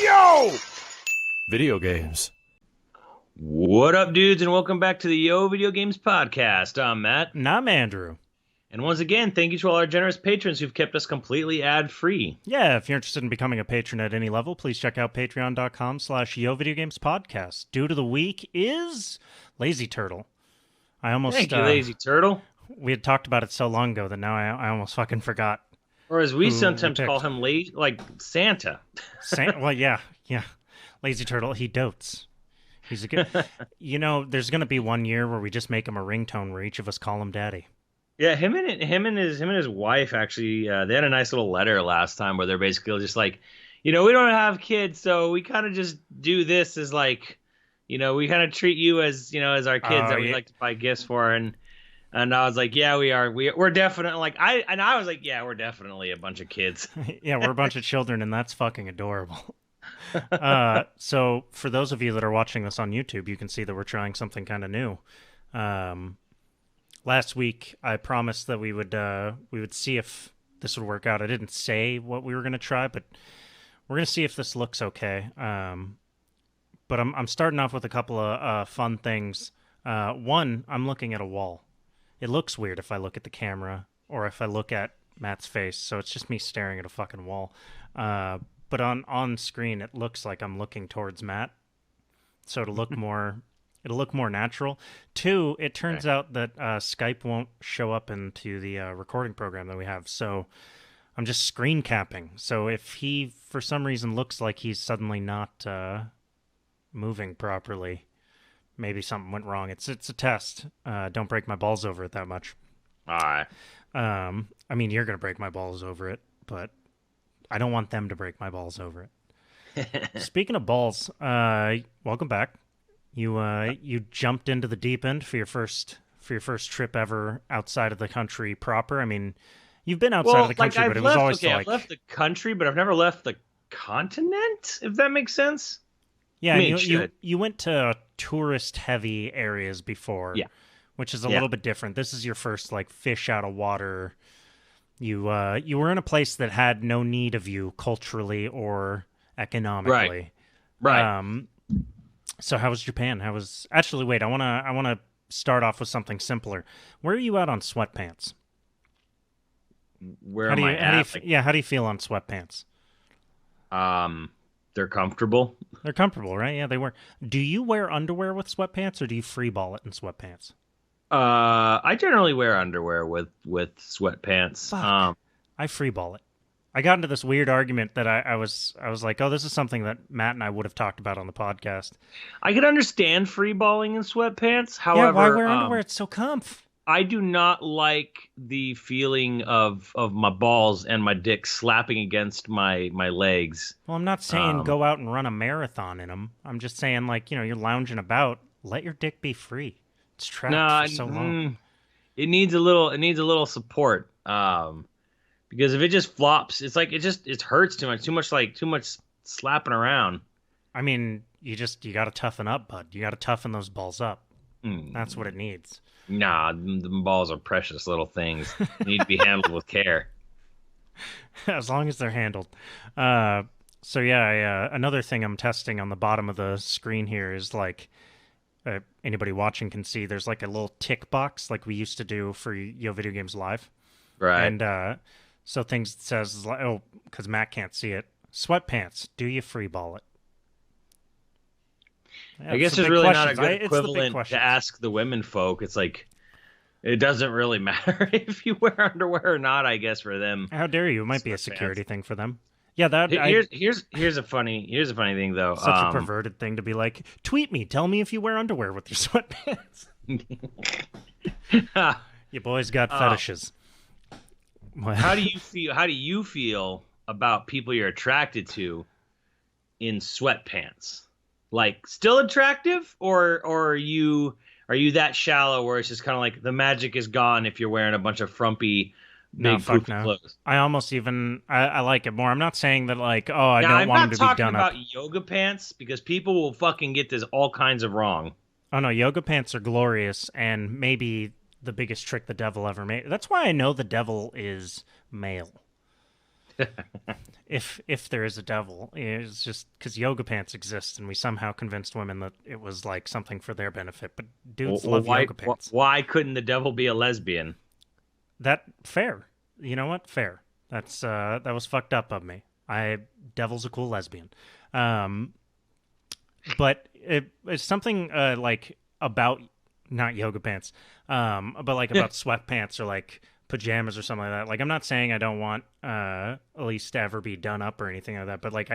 Yo! Video games. What up, dudes, and welcome back to the Yo Video Games podcast. I'm Matt, And I'm Andrew. and once again, thank you to all our generous patrons who've kept us completely ad-free. Yeah, if you're interested in becoming a patron at any level, please check out patreon.com/YoVideogames podcast. Due to the week is Lazy Turtle. Thank you, Lazy Turtle. We had talked about it so long ago that now I almost fucking forgot. Or as we Who sometimes picked? call him, like Santa. Well, yeah. Lazy Turtle, he dotes. He's a good... there's going to be one year where we just make him a ringtone where each of us call him Daddy. Yeah, him and his wife actually, they had a nice little letter last time where they're basically just like, we don't have kids, so we kind of just do this as like, we kind of treat you as, as our kids that we like to buy gifts for, and I was like, yeah, we are. We're definitely like I was like, yeah, we're definitely a bunch of kids. Yeah, we're a bunch of children, and that's fucking adorable. So for those of you that are watching this on YouTube, you can see that we're trying something kind of new. Last week, I promised that we would see if this would work out. I didn't say what we were going to try, but we're going to see if this looks okay. But I'm starting off with a couple of fun things. One, I'm looking at a wall. It looks weird if I look at the camera or if I look at Matt's face, so it's just me staring at a fucking wall. But on screen, it looks like I'm looking towards Matt, so it'll look more natural. Two, it turns out that Skype won't show up into the recording program that we have, so I'm just screen capping. So if he, for some reason, looks like he's suddenly not moving properly, maybe something went wrong. It's a test. Don't break my balls over it that much. All right. I mean, you're gonna break my balls over it, but I don't want them to break my balls over it. Speaking of balls, welcome back. You jumped into the deep end for your first trip ever outside of the country proper. I mean, you've been outside of the country, but it was always I've left the country, but I've never left the continent. If that makes sense. Yeah, you went to tourist-heavy areas before, yeah, which is a little bit different. This is your first like fish out of water. You were in a place that had no need of you culturally or economically. Right. So how was Japan? Actually, wait, I wanna start off with something simpler. Where are you at on sweatpants? Where am I at? How do you feel on sweatpants? They're comfortable. They're comfortable, right? Yeah, they were. Do you wear underwear with sweatpants, or do you freeball it in sweatpants? I generally wear underwear with sweatpants. Fuck. I freeball it. I got into this weird argument that I was like, oh, this is something that Matt and I would have talked about on the podcast. I could understand freeballing in sweatpants. However, yeah, why wear underwear? It's so comf. I do not like the feeling of my balls and my dick slapping against my legs. Well, I'm not saying go out and run a marathon in them. I'm just saying, like, you're lounging about. Let your dick be free. It's trapped for so long. It needs a little support. Because if it just flops, it's like it hurts too much slapping around. I mean, you got to toughen up, bud. You got to toughen those balls up. That's what it needs. Nah, the balls are precious little things. They need to be handled with care. As long as they're handled. So yeah, another thing I'm testing on the bottom of the screen here is like, anybody watching can see there's like a little tick box like we used to do for YoVideogames Live. Right. And so things says, like, oh, because Matt can't see it, sweatpants, do you freeball it? I guess there's really not a good equivalent to ask the women folk. It's like, it doesn't really matter if you wear underwear or not, I guess, for them. How dare you? It might be a security thing for them. Yeah, here's a funny thing though. Such a perverted thing to be like, tweet me, tell me if you wear underwear with your sweatpants. You boys got fetishes. How do you feel about people you're attracted to in sweatpants? Like, still attractive, or are you that shallow where it's just kind of like the magic is gone if you're wearing a bunch of frumpy big poop clothes? I almost even I like it more. I'm not saying that like, oh, I don't want them to be done up. I'm not talking about yoga pants, because people will fucking get this all kinds of wrong. Oh no, yoga pants are glorious and maybe the biggest trick the devil ever made. That's why I know the devil is male. If there is a devil, it's just because yoga pants exist, and we somehow convinced women that it was like something for their benefit. But dudes love yoga pants. Why couldn't the devil be a lesbian? That fair. You know what? Fair. That was fucked up of me. Devil's a cool lesbian. But it's something like about not yoga pants, but like about sweatpants or like pajamas or something like that. Like I'm not saying I don't want Elise to ever be done up or anything like that, but like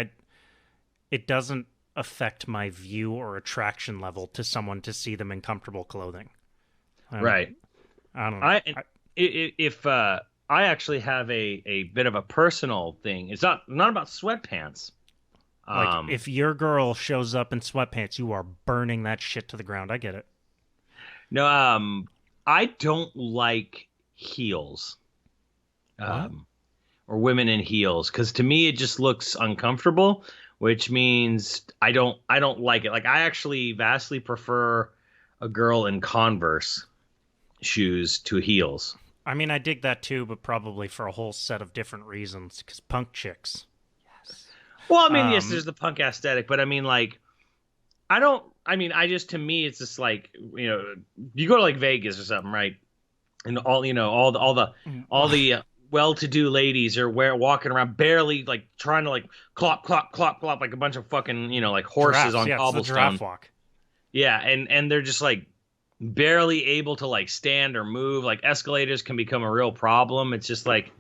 it doesn't affect my view or attraction level to someone to see them in comfortable clothing. Right. I don't know. If I actually have a bit of a personal thing. It's not about sweatpants. Like if your girl shows up in sweatpants, you are burning that shit to the ground. I get it. No, I don't like heels. Or women in heels, because to me it just looks uncomfortable, which means I don't like it. Like I actually vastly prefer a girl in Converse shoes to heels. I mean, I dig that too, but probably for a whole set of different reasons. Because punk chicks. Yes. Well, I mean, yes, there's the punk aesthetic, but I mean, like, I just, to me, it's just like, you go to like Vegas or something, right? And all the well-to-do ladies are walking around barely like trying to like clop, clop, clop, clop like a bunch of fucking, like horses on cobblestone. It's the giraffe walk. Yeah, and they're just like barely able to like stand or move. Like escalators can become a real problem. It's just like,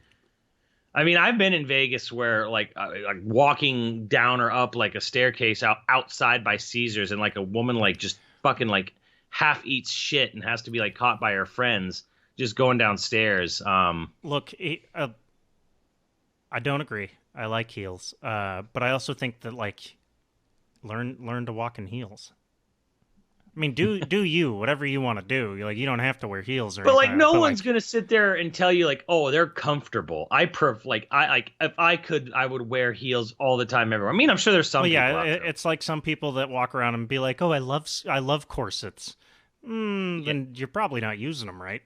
I mean, I've been in Vegas where like walking down or up like a staircase outside by Caesars, and like a woman like just fucking like half eats shit and has to be like caught by her friends just going downstairs. Look, I don't agree. I like heels, but I also think that like learn to walk in heels. I mean, do you whatever you want to do. Like you don't have to wear heels or. But like anything, no one's gonna sit there and tell you like, oh, they're comfortable. If I could, I would wear heels all the time everywhere. I mean, I'm sure there's some. Well, people yeah, out there. it's like some people that walk around and be like, oh, I love corsets. Then you're probably not using them right.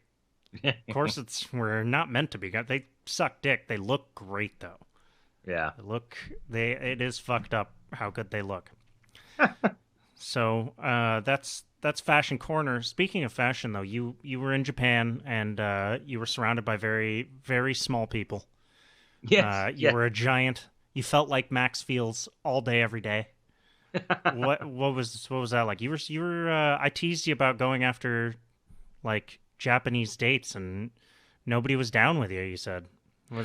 Corsets were not meant to be. They suck dick. They look great though. Yeah. It is fucked up how good they look. So that's Fashion Corner. Speaking of fashion, though, you were in Japan and you were surrounded by very, very small people. Yes. You were a giant. You felt like Max feels all day, every day. What was that like? You were. I teased you about going after like Japanese dates, and nobody was down with you. You said.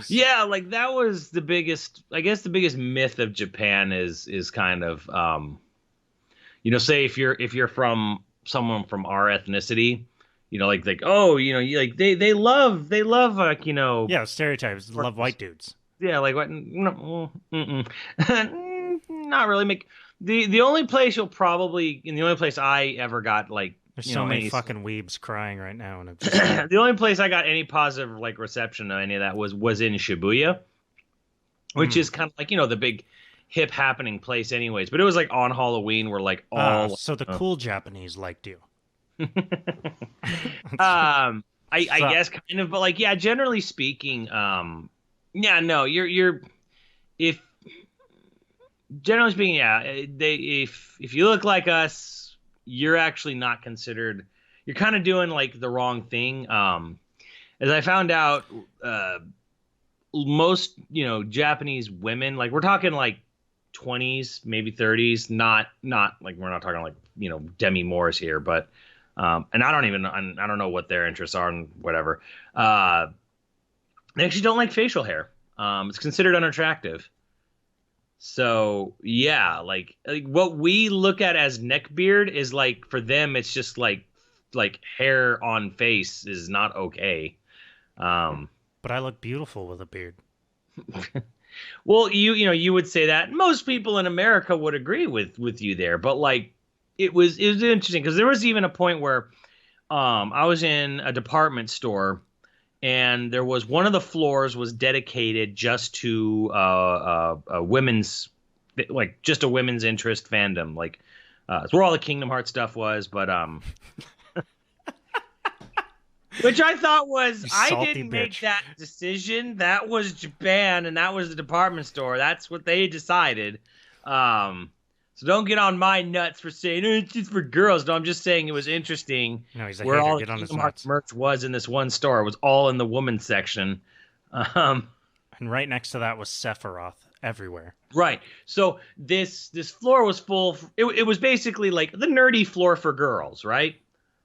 Yeah, like that was the biggest. I guess the biggest myth of Japan is kind of. Say if you're from someone from our ethnicity, like oh, they love like yeah, stereotypes. Love white dudes. Yeah, like what? No, not really. The only place the only place I ever got like there's so many fucking weebs crying right now, and the only place I got any positive like reception of any of that was in Shibuya, which is kind of like the big hip happening place anyways, but it was like on Halloween where like all so the cool Japanese liked you. I guess kind of, but like yeah, generally speaking, you're if generally speaking, yeah, if you look like us, you're actually not considered. You're kind of doing like the wrong thing. As I found out, most Japanese women, like we're talking like 20s, maybe 30s, not like we're not talking like Demi Moore's here, but and I don't know what their interests are and whatever. They actually don't like facial hair. It's considered unattractive. So yeah, like what we look at as neck beard is like for them it's just like hair on face is not okay. But I look beautiful with a beard. Well, you would say that. Most people in America would agree with you there, but like it was interesting because there was even a point where I was in a department store and there was one of the floors was dedicated just to a women's, like just a women's interest fandom, like it's where all the Kingdom Hearts stuff was, but Which I thought was, You I salty didn't make bitch. that decision. That was Japan, and that was the department store. That's what they decided. So don't get on my nuts for saying it's just for girls. No, I'm just saying it was interesting No, he's a where hater. all the Get on his Kingdom Hearts nuts. merch was in this one store. It was all in the women's section. Um, And right next to that was Sephiroth everywhere. Right. So this floor was full. It was basically like the nerdy floor for girls, right?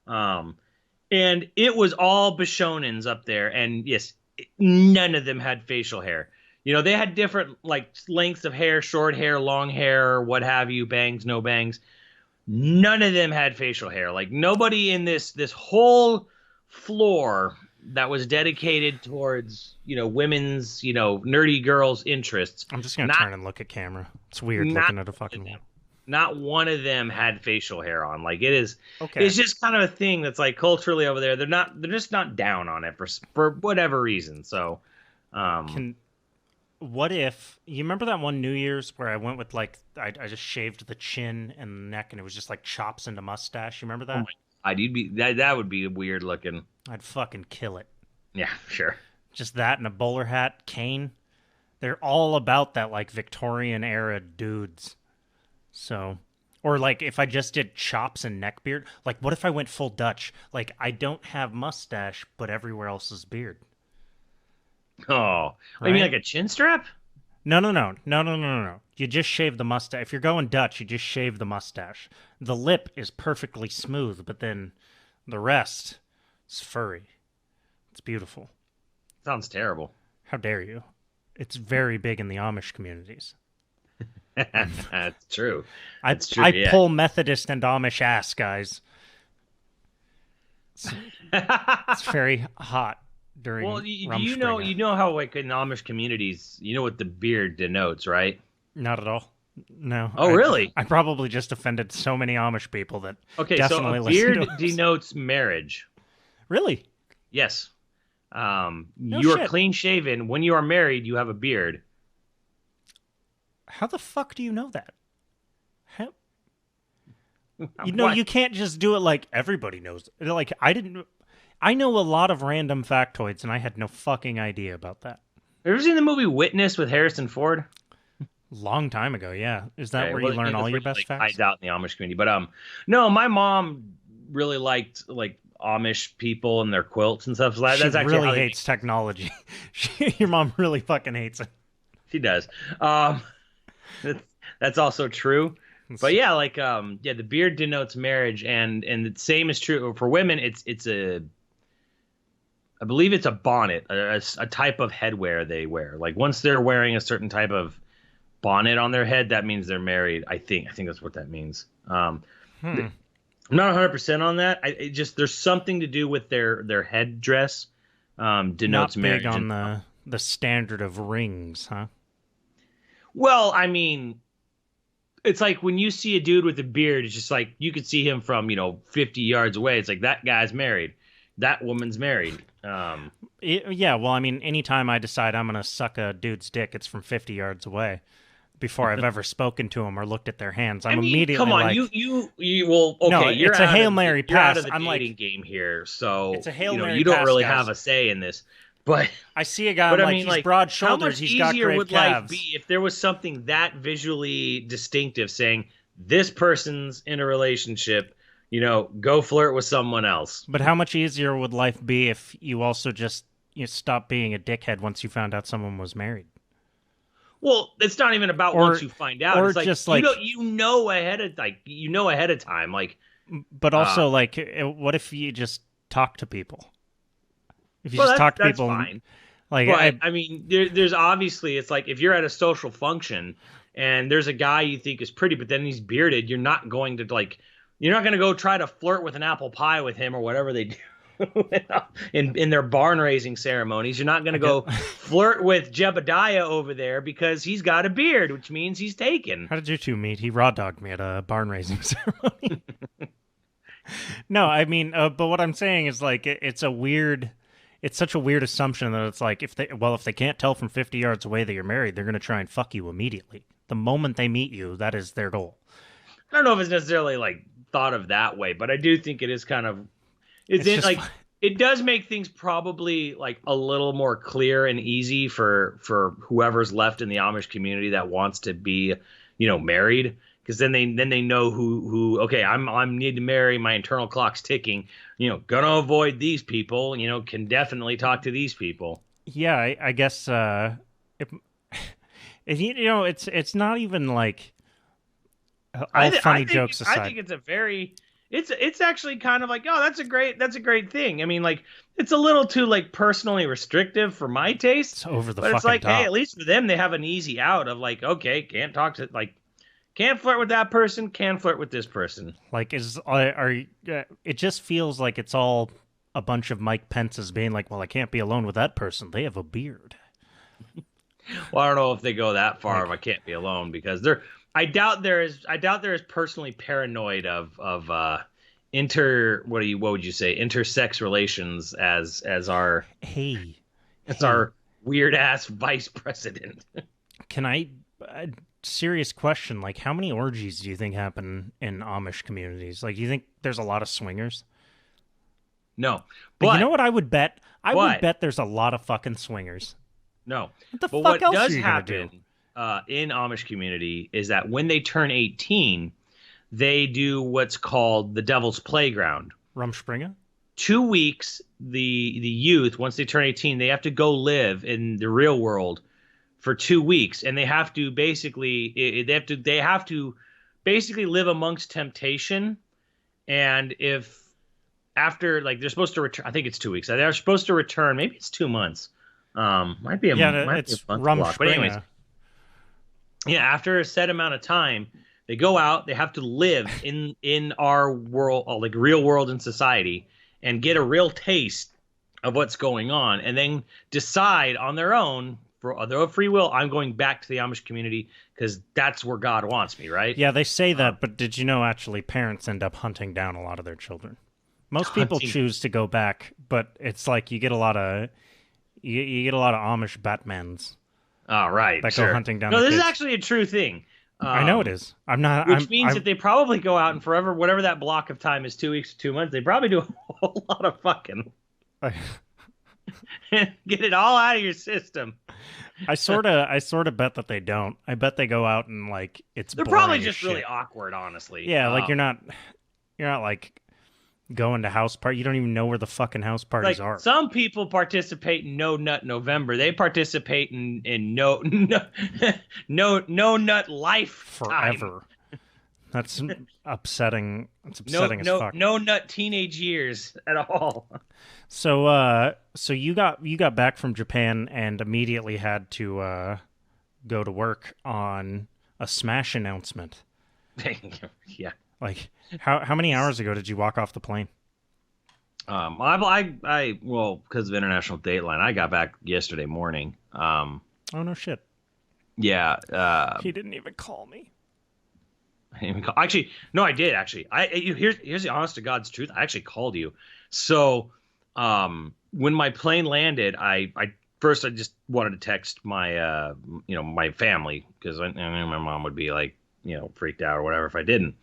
And it was all Bishonens up there, and yes, none of them had facial hair. You know, they had different like lengths of hair, short hair, long hair, what have you, bangs, no bangs. None of them had facial hair. Like nobody in this whole floor that was dedicated towards, you know, women's, you know, nerdy girls' interests. I'm just gonna Not turn and look at camera. It's weird not looking at a fucking wall. not one of them had facial hair on. Like it is, Okay. it's just kind of a thing that's like culturally over there. They're just not down on it for whatever reason. So, What if you remember that one New Year's where I went with like I just shaved the chin and the neck and it was just like chops into mustache? You remember that? oh my God, that would be weird looking. I'd fucking kill it. Yeah, sure. Just that and a bowler hat, cane. They're all about that like Victorian era dudes. So, or like if I just did chops and neck beard, like what if I went full Dutch? Like I don't have mustache, but everywhere else is beard. Oh, Right? you mean like a chin strap? No. You just shave the mustache. If you're going Dutch, you just shave the mustache. The lip is perfectly smooth, but then the rest is furry. It's beautiful. Sounds terrible. How dare you? It's very big in the Amish communities. That's true. I yeah. pull Methodist and Amish ass, guys. It's very hot during Well, do you Rumspringa. know how like in Amish communities, you know what the beard denotes, right? Not at all. No. Oh, really? I probably just offended so many Amish people that Okay, definitely so a listen beard to us. denotes marriage. Really? You're shit. clean shaven. When you are married, you have a beard. How the fuck do you know that? How... You know, What? you can't just do it like everybody knows. Like, I know a lot of random factoids, and I had no fucking idea about that. Have you ever seen the movie Witness with Harrison Ford? Long time ago, yeah. Is that Okay, where well, you learn that's all where your he, best like, facts? hides out in the Amish community. But no, my mom really liked like Amish people and their quilts and stuff. So She that's actually really how they hates technology. Your mom really fucking hates it. She does. That's also true. But yeah, like the beard denotes marriage, and the same is true for women. It's I believe it's a bonnet, a type of headwear they wear. Like once they're wearing a certain type of bonnet on their head, that means they're married. I think that's what that means. I'm not 100% on that. It just there's something to do with their headdress. Denotes Not marriage. big on the standard of rings, huh? Well, I mean, it's like when you see a dude with a beard, it's just like you could see him from 50 yards away. It's like that guy's married, that woman's married. Yeah, well, I mean, anytime I decide I'm gonna suck a dude's dick, it's from 50 yards away. Before I've ever spoken to them or looked at their hands, I'm immediately come on, like, you well, okay, No, you're it's a out Hail of, Mary you're out pass. of the I'm like, dating game here, so it's a Hail Mary you don't pass, really guys. have a say in this. But I see a guy, but I'm I like, mean, he's like, broad how shoulders, much he's got easier great would calves. life be if there was something that visually distinctive, saying this person's in a relationship? Go flirt with someone else. But how much easier would life be if you also just stopped being a dickhead once you found out someone was married? Well, it's not even about once you find out. or It's like, just like you know ahead of time. Like, but also like, what if you just talk to people? If you well, just talk to that's people, fine. like, But I mean, there's obviously, it's like if you're at a social function and there's a guy you think is pretty, but then he's bearded, you're not going to go try to flirt with an apple pie with him or whatever they do in their barn raising ceremonies. You're not going to go flirt with Jebediah over there because he's got a beard, which means he's taken. How did you two meet? He raw dogged me at a barn raising ceremony. No, I mean, but what I'm saying is like it's such a weird assumption that it's like if they can't tell from 50 yards away that you're married, they're going to try and fuck you immediately. The moment they meet you, that is their goal. I don't know if it's necessarily like thought of that way, but I do think it is kind of it's it does make things probably like a little more clear and easy for whoever's left in the Amish community that wants to be, married, because then they know who okay, I'm need to marry, my internal clock's ticking, gonna avoid these people, can definitely talk to these people. Yeah, I guess if, it's not even like all funny jokes aside. I think it's a very it's actually kind of like, oh, that's a great thing. I mean, like, it's a little too like personally restrictive for my taste. It's over the but it's fucking like, top. hey, at least for them they have an easy out of like, okay, can't talk to like can't flirt with that person, can flirt with this person. Like, it just feels like it's all a bunch of Mike Pence's being like, well, I can't be alone with that person. They have a beard. Well, I don't know if they go that far if I can't be alone, because I doubt there is personally paranoid of what would you say, intersex relations as our our weird ass vice president. Can I serious question, like, how many orgies do you think happen in Amish communities? Like, do you think there's a lot of swingers? No. But But you know what I would bet? I would What? bet there's a lot of fucking swingers. no. What the But fuck what else does are you gonna do? happen in Amish community is that when they turn 18, they do what's called the Devil's Playground. Rumspringa? 2 weeks, the youth, once they turn 18, they have to go live in the real world for 2 weeks, and they have to basically basically live amongst temptation. And if after, like, they're supposed to return, I think it's 2 weeks. They're supposed to return. Maybe it's 2 months. Might be a It's month block. But anyways, Rumspringa. yeah, after a set amount of time, they go out. They have to live in our world, like real world in society, and get a real taste of what's going on, and then decide on their own for their own free will. I'm going back to the Amish community because that's where God wants me, right? Yeah, they say that, but did you know actually parents end up hunting down a lot of their children? Most people choose to go back, but it's like you get a lot of you get a lot of Amish Batmans. Oh, right. That sure. go hunting down. No, the this kids. is actually a true thing. I know it is. I'm not. Which means that they probably go out and forever, whatever that block of time is, 2 weeks to 2 months, they probably do a whole lot of fucking. Get it all out of your system. I sort of bet that they don't. I bet they go out and like it's. They're boring probably as just shit. really awkward, honestly. Yeah, like you're not like going to house party. You don't even know where the fucking house parties like are. some people participate in No Nut November. They participate in no nut life Forever. That's upsetting. It's upsetting as fuck. No nut teenage years at all. So you got back from Japan and immediately had to go to work on a Smash announcement. Yeah. Like how many hours ago did you walk off the plane? I well, because of International Dateline, I got back yesterday morning. Oh no shit. Yeah. He didn't even call me. I didn't even call. Actually, no, I did actually. Here's the honest to God's truth. I actually called you. So, when my plane landed, I just wanted to text my my family, because I knew my mom would be like, freaked out or whatever if I didn't.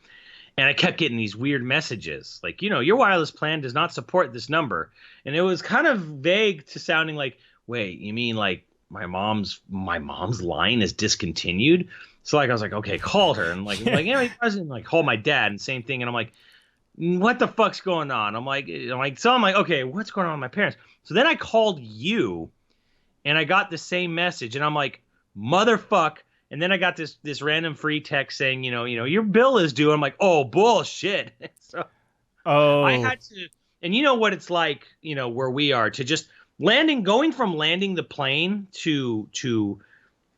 And I kept getting these weird messages like, your wireless plan does not support this number. And it was kind of vague to sounding like, wait, you mean like my mom's line is discontinued? So like I was like, okay, call her, and he wasn't like call my dad, and same thing. And I'm like, what the fuck's going on? I'm like, okay, what's going on with my parents? So then I called you, and I got the same message, and I'm like, motherfuck. And then I got this random free text saying, your bill is due. I'm like, oh, bullshit. So I had to, and you know what it's like, where we are, to just going from landing the plane to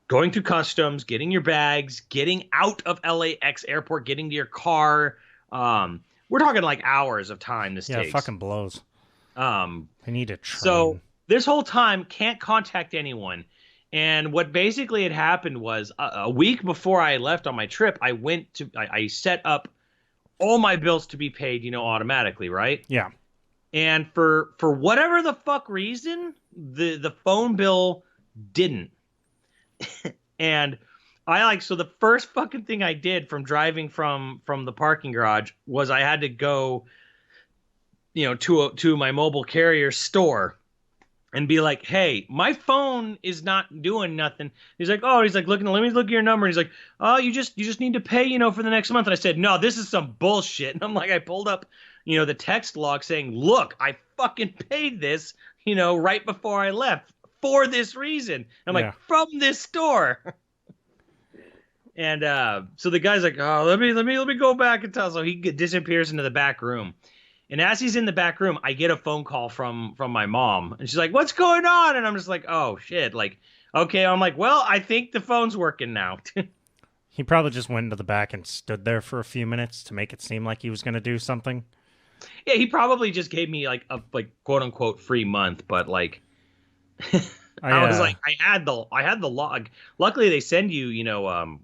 going through customs, getting your bags, getting out of LAX airport, getting to your car. We're talking like hours of time this takes. Yeah, it fucking blows. I need a train. So this whole time, can't contact anyone. And what basically had happened was a week before I left on my trip, I set up all my bills to be paid, automatically, right? Yeah. And for whatever the fuck reason, the phone bill didn't. And so the first fucking thing I did from driving from the parking garage was I had to go to my mobile carrier store and be like, "Hey, my phone is not doing nothing." He's like, looking, let me look at your number. And he's like, "Oh, you just need to pay, for the next month." And I said, "No, this is some bullshit." And I'm like, I pulled up, the text log saying, "Look, I fucking paid this, right before I left for this reason." And I'm like, "From this store." And so the guy's like, "Oh, let me go back and tell." So he disappears into the back room. And as he's in the back room, I get a phone call from my mom, and she's like, "What's going on?" And I'm just like, "Oh shit!" Like, okay. I'm like, "Well, I think the phone's working now." He probably just went into the back and stood there for a few minutes to make it seem like he was going to do something. Yeah, he probably just gave me like a quote unquote free month, but like, I was like, I had the log. Luckily, they send you,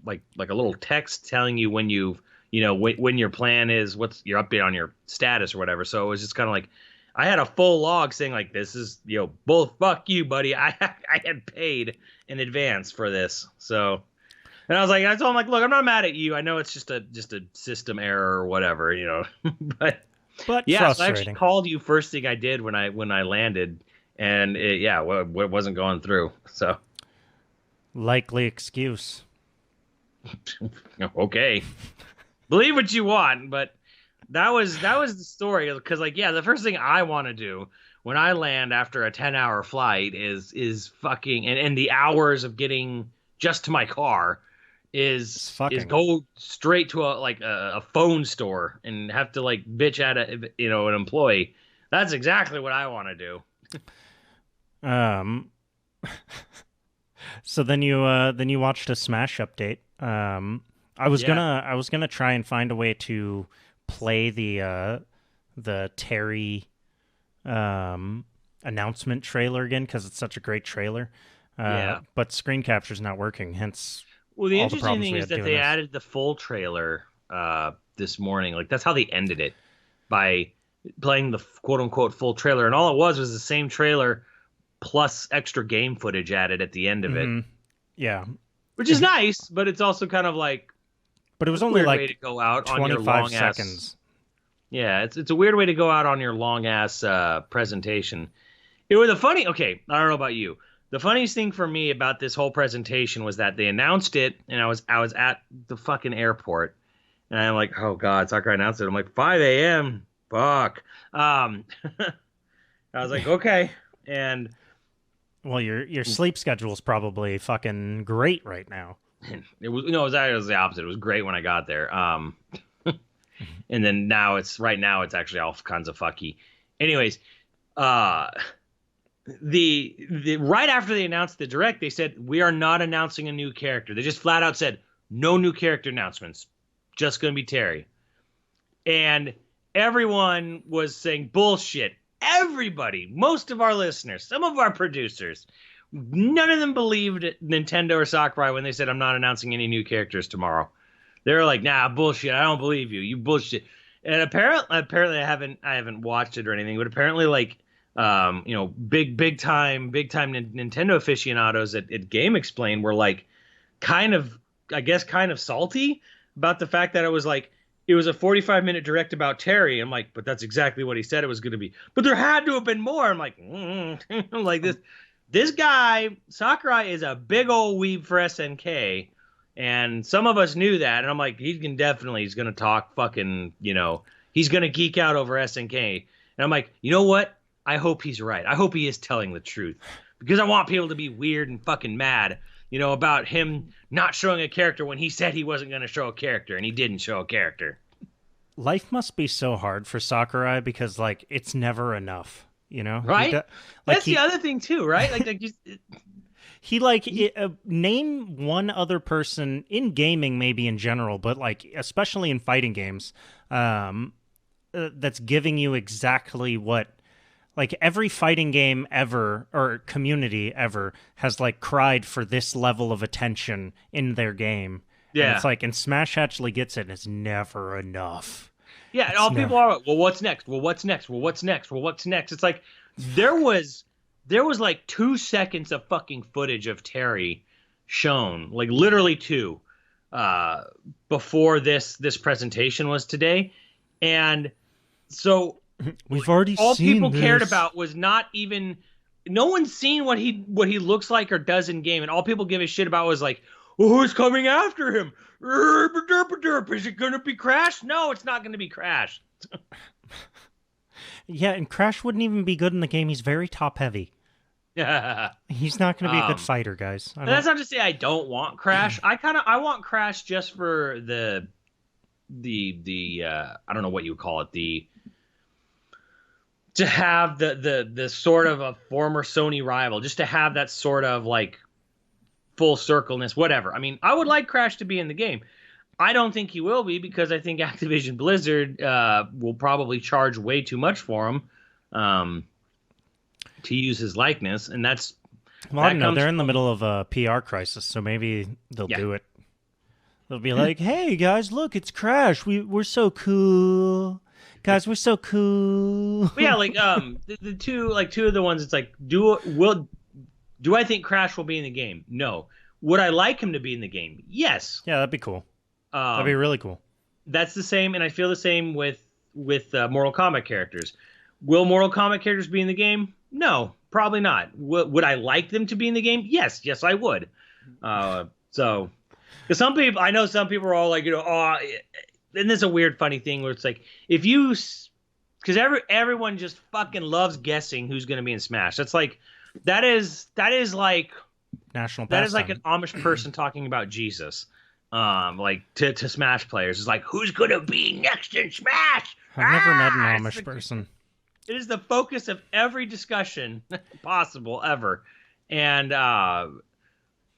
like a little text telling you when when your plan is, what's your update on your status or whatever. So it was just kind of like, I had a full log saying like, "This is, both fuck you, buddy. I had paid in advance for this." So, and I told him like, "Look, I'm not mad at you. I know it's just a system error or whatever, but yeah." So I actually called you first thing I did when I landed, and it wasn't going through. So likely excuse. Okay. Believe what you want, but that was the story. Because the first thing I want to do when I land after a 10-hour flight is fucking, and the hours of getting just to my car is go straight to a phone store and have to like bitch at an employee. That's exactly what I want to do. So then you watched a Smash update. I was gonna try and find a way to play the Terry announcement trailer again because it's such a great trailer. But screen capture's not working. Hence, the interesting thing is that they added the full trailer this morning. Like that's how they ended it, by playing the quote unquote full trailer, and all it was the same trailer plus extra game footage added at the end of it. Yeah, which is nice, but it's also kind of like. But it was only like way to go out 25 on your long seconds. Yeah, it's a weird way to go out on your long ass presentation. It was I don't know about you. The funniest thing for me about this whole presentation was that they announced it, and I was at the fucking airport, and I'm like, "Oh God, Sakurai announced it." I'm like, 5 a.m. Fuck. I was like, okay, and well, your sleep schedule is probably fucking great right now. It was the opposite. It was great when I got there. And then right now it's actually all kinds of fucky. Anyways, the right after they announced the direct, they said, "We are not announcing a new character." They just flat out said, "No new character announcements. Just going to be Terry." And everyone was saying bullshit. Everybody, most of our listeners, some of our producers, none of them believed Nintendo or Sakurai when they said, "I'm not announcing any new characters tomorrow." They were like, "Nah, bullshit. I don't believe you. You bullshit." And apparently I haven't watched it or anything, but apparently big time Nintendo aficionados at Game Explain were like kind of salty about the fact that it was a 45-minute direct about Terry. I'm like, but that's exactly what he said it was going to be. But there had to have been more. I'm like, I'm like this guy, Sakurai, is a big old weeb for SNK, and some of us knew that. And I'm like, he's going to talk fucking, he's going to geek out over SNK. And I'm like, you know what? I hope he's right. I hope he is telling the truth, because I want people to be weird and fucking mad, about him not showing a character when he said he wasn't going to show a character, and he didn't show a character. Life must be so hard for Sakurai because, it's never enough, Right? That's the other thing, too, right? He, name one other person in gaming, maybe in general, but, especially in fighting games, that's giving you exactly what, every fighting game ever, or community ever, has, cried for this level of attention in their game. Yeah. And it's and Smash actually gets it, and it's never enough. Yeah, and all people are, well, what's next? Well, what's next? Well, what's next? Well, what's next? It's there was 2 seconds of fucking footage of Terry shown, literally 2, before this presentation was today. And so We've already all seen people cared this. about was not even. No one's seen what he looks like or does in game, and all people give a shit about was like, well, who's coming after him? Is it gonna be Crash? No, it's not gonna be Crash. Yeah, and Crash wouldn't even be good in the game. He's very top heavy. Yeah. He's not going to be a good fighter, guys. That's not to say I don't want Crash. I want Crash just for the I don't know what you would call it, to have the sort of a former Sony rival, just to have that sort of like full circleness, whatever. I mean, I would like Crash to be in the game. I don't think he will be, because I think Activision Blizzard will probably charge way too much for him to use his likeness, and that's. Well, I don't know. They're in the middle of a PR crisis, so maybe they'll do it. They'll be like, "Hey guys, look, it's Crash. We're so cool, guys. We're so cool." But yeah, like the two of the ones. It's like, do I think Crash will be in the game? No. Would I like him to be in the game? Yes. Yeah, that'd be cool. That'd be really cool. That's the same, and I feel the same with Mortal Kombat characters. Will Mortal Kombat characters be in the game? No, probably not. Would I like them to be in the game? Yes, I would. So, because I know some people are all like, and there's a weird, funny thing where it's like, because everyone just fucking loves guessing who's going to be in Smash. That's like, that is like national. That is like an Amish person talking about Jesus. Like to Smash players, it's like, who's gonna be next in Smash? I've never met an Amish person. It is the focus of every discussion possible ever, and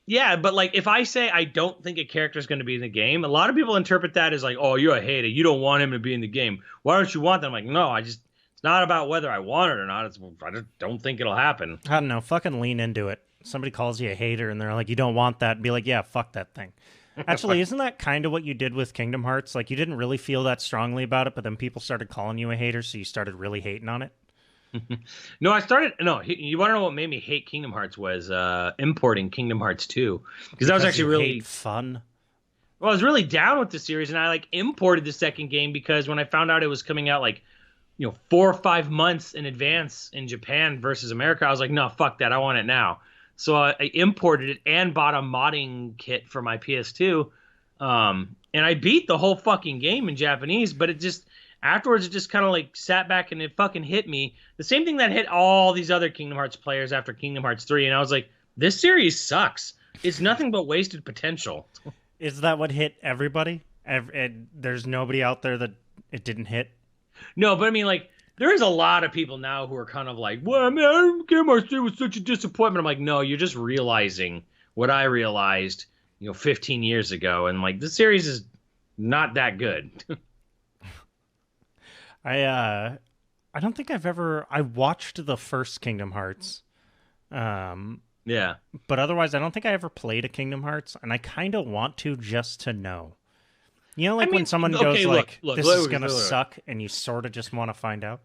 yeah, but like if I say I don't think a character is going to be in the game, a lot of people interpret that as like, oh, you're a hater, you don't want him to be in the game. Why don't you want them? I'm like, no, it's not about whether I want it or not. I just don't think it'll happen. I don't know. Fucking lean into it. Somebody calls you a hater and they're like, you don't want that. Be like, yeah, fuck that thing. Actually, isn't that kind of what you did with Kingdom Hearts? Like, you didn't really feel that strongly about it, but then people started calling you a hater, so you started really hating on it? No, you want to know what made me hate Kingdom Hearts was importing Kingdom Hearts 2. Because that was actually really fun. Well, I was really down with the series, and I like imported the second game because when I found out it was coming out like, 4 or 5 months in advance in Japan versus America, I was like, no, fuck that, I want it now. So I imported it and bought a modding kit for my PS2. And I beat the whole fucking game in Japanese, but afterwards it just kind of like sat back and it fucking hit me. The same thing that hit all these other Kingdom Hearts players after Kingdom Hearts 3. And I was like, this series sucks. It's nothing but wasted potential. Is that what hit everybody? There's nobody out there that it didn't hit? No, but I mean, like, there is a lot of people now who are kind of like, well, man, Kingdom Hearts 3 was such a disappointment. I'm like, no, you're just realizing what I realized, 15 years ago. And like, this series is not that good. I don't think I watched the first Kingdom Hearts. Yeah. But otherwise, I don't think I ever played a Kingdom Hearts, and I kind of want to just to know. When someone goes like, this is going to suck, and you sort of just want to find out?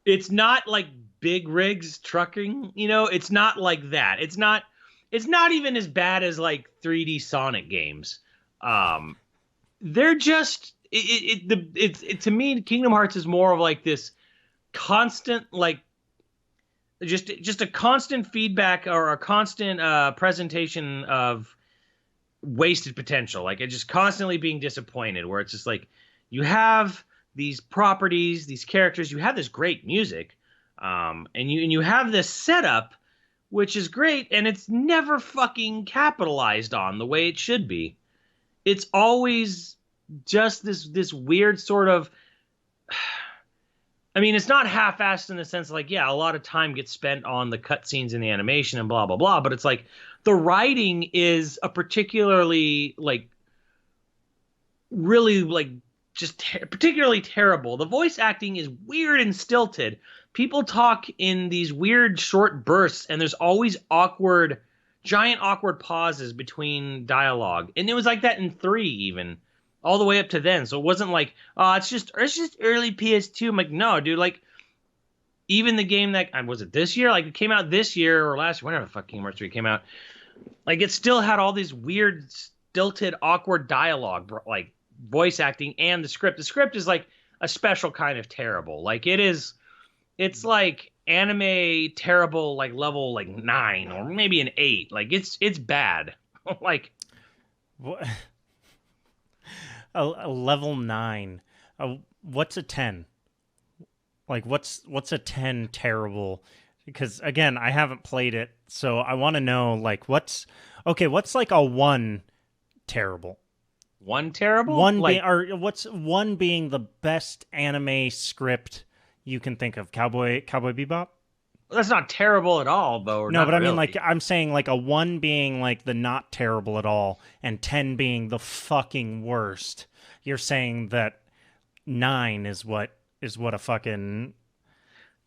It's not like Big Rigs Trucking, it's not like that. It's not even as bad as like 3D Sonic games. They're just to me, Kingdom Hearts is more of like this constant, like just a constant feedback or a constant presentation of wasted potential. Like, it's just constantly being disappointed, where it's just like, you have these properties, these characters, you have this great music, and you have this setup, which is great, and it's never fucking capitalized on the way it should be. It's always just this weird sort of, I mean, it's not half-assed in the sense like, yeah, a lot of time gets spent on the cutscenes and the animation and blah, blah, blah, but it's like, the writing is a particularly, like, really, like, just particularly terrible. The voice acting is weird and stilted. People talk in these weird short bursts, and there's always giant awkward pauses between dialogue. And it was like that in 3 even, all the way up to then. So it wasn't like, oh, it's just early PS2. I'm like, no, dude, like, even the game that, was it this year? Like, it came out this year or last year, whenever the fuck Kingdom Hearts 3 came out. Like, it still had all these weird, stilted, awkward dialogue, like voice acting and the script. The script is like, a special kind of terrible. Like it's like anime terrible, like level like 9 or maybe an 8. Like it's bad. Like What? A level 9. What's a 10? Like what's a 10 terrible? Because again, I haven't played it, so I want to know like what's like a 1 terrible? one terrible? One Like or what's one being the best anime script you can think of? Cowboy Bebop? that's not terrible at all, though. Or No, not but I mean, really. like, I'm saying, like, a 1 being, like, the not terrible at all, and 10 being the fucking worst. You're saying that 9 is what a fucking...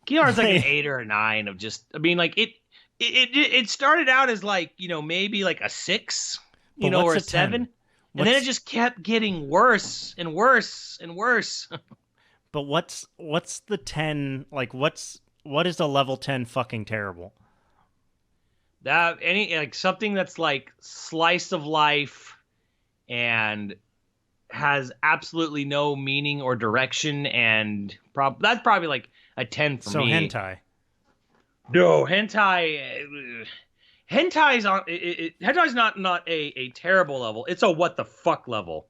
Kiar's like an 8 or a 9 of just. I mean, like it started out as like maybe like a 6, But or what's a 7, and then it just kept getting worse and worse and worse. But what's the 10, like, what is a level 10 fucking terrible? That any like something that's like slice of life and has absolutely no meaning or direction, and that's probably like a 10 for So me. hentai. No, hentai's on hentai's not a terrible level. It's a what the fuck level.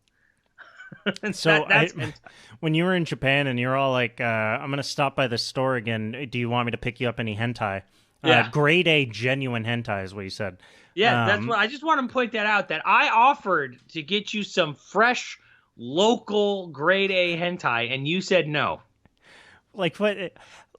So that's hentai. when you were in Japan and you're all like, I'm gonna stop by this store again. Do you want me to pick you up any hentai? Yeah. Grade A genuine hentai is what you said. Yeah, that's what I just want to point that out. That I offered to get you some fresh, local grade A hentai, and you said no. Like what?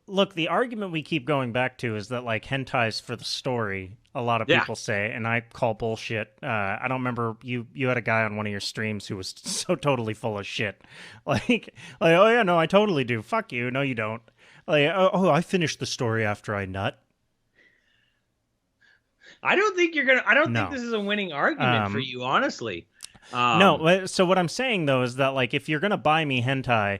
Look, the argument we keep going back to is that like hentai's for the story. A lot of Yeah. people say, and I call bullshit. I don't remember you had a guy on one of your streams who was so totally full of shit. Like oh yeah, no, I totally do. Fuck you. No, you don't. Like oh, I finished the story after I nut. I don't think you're gonna. I don't No. think this is a winning argument for you, honestly. No, so what I'm saying though is that like if you're gonna buy me hentai,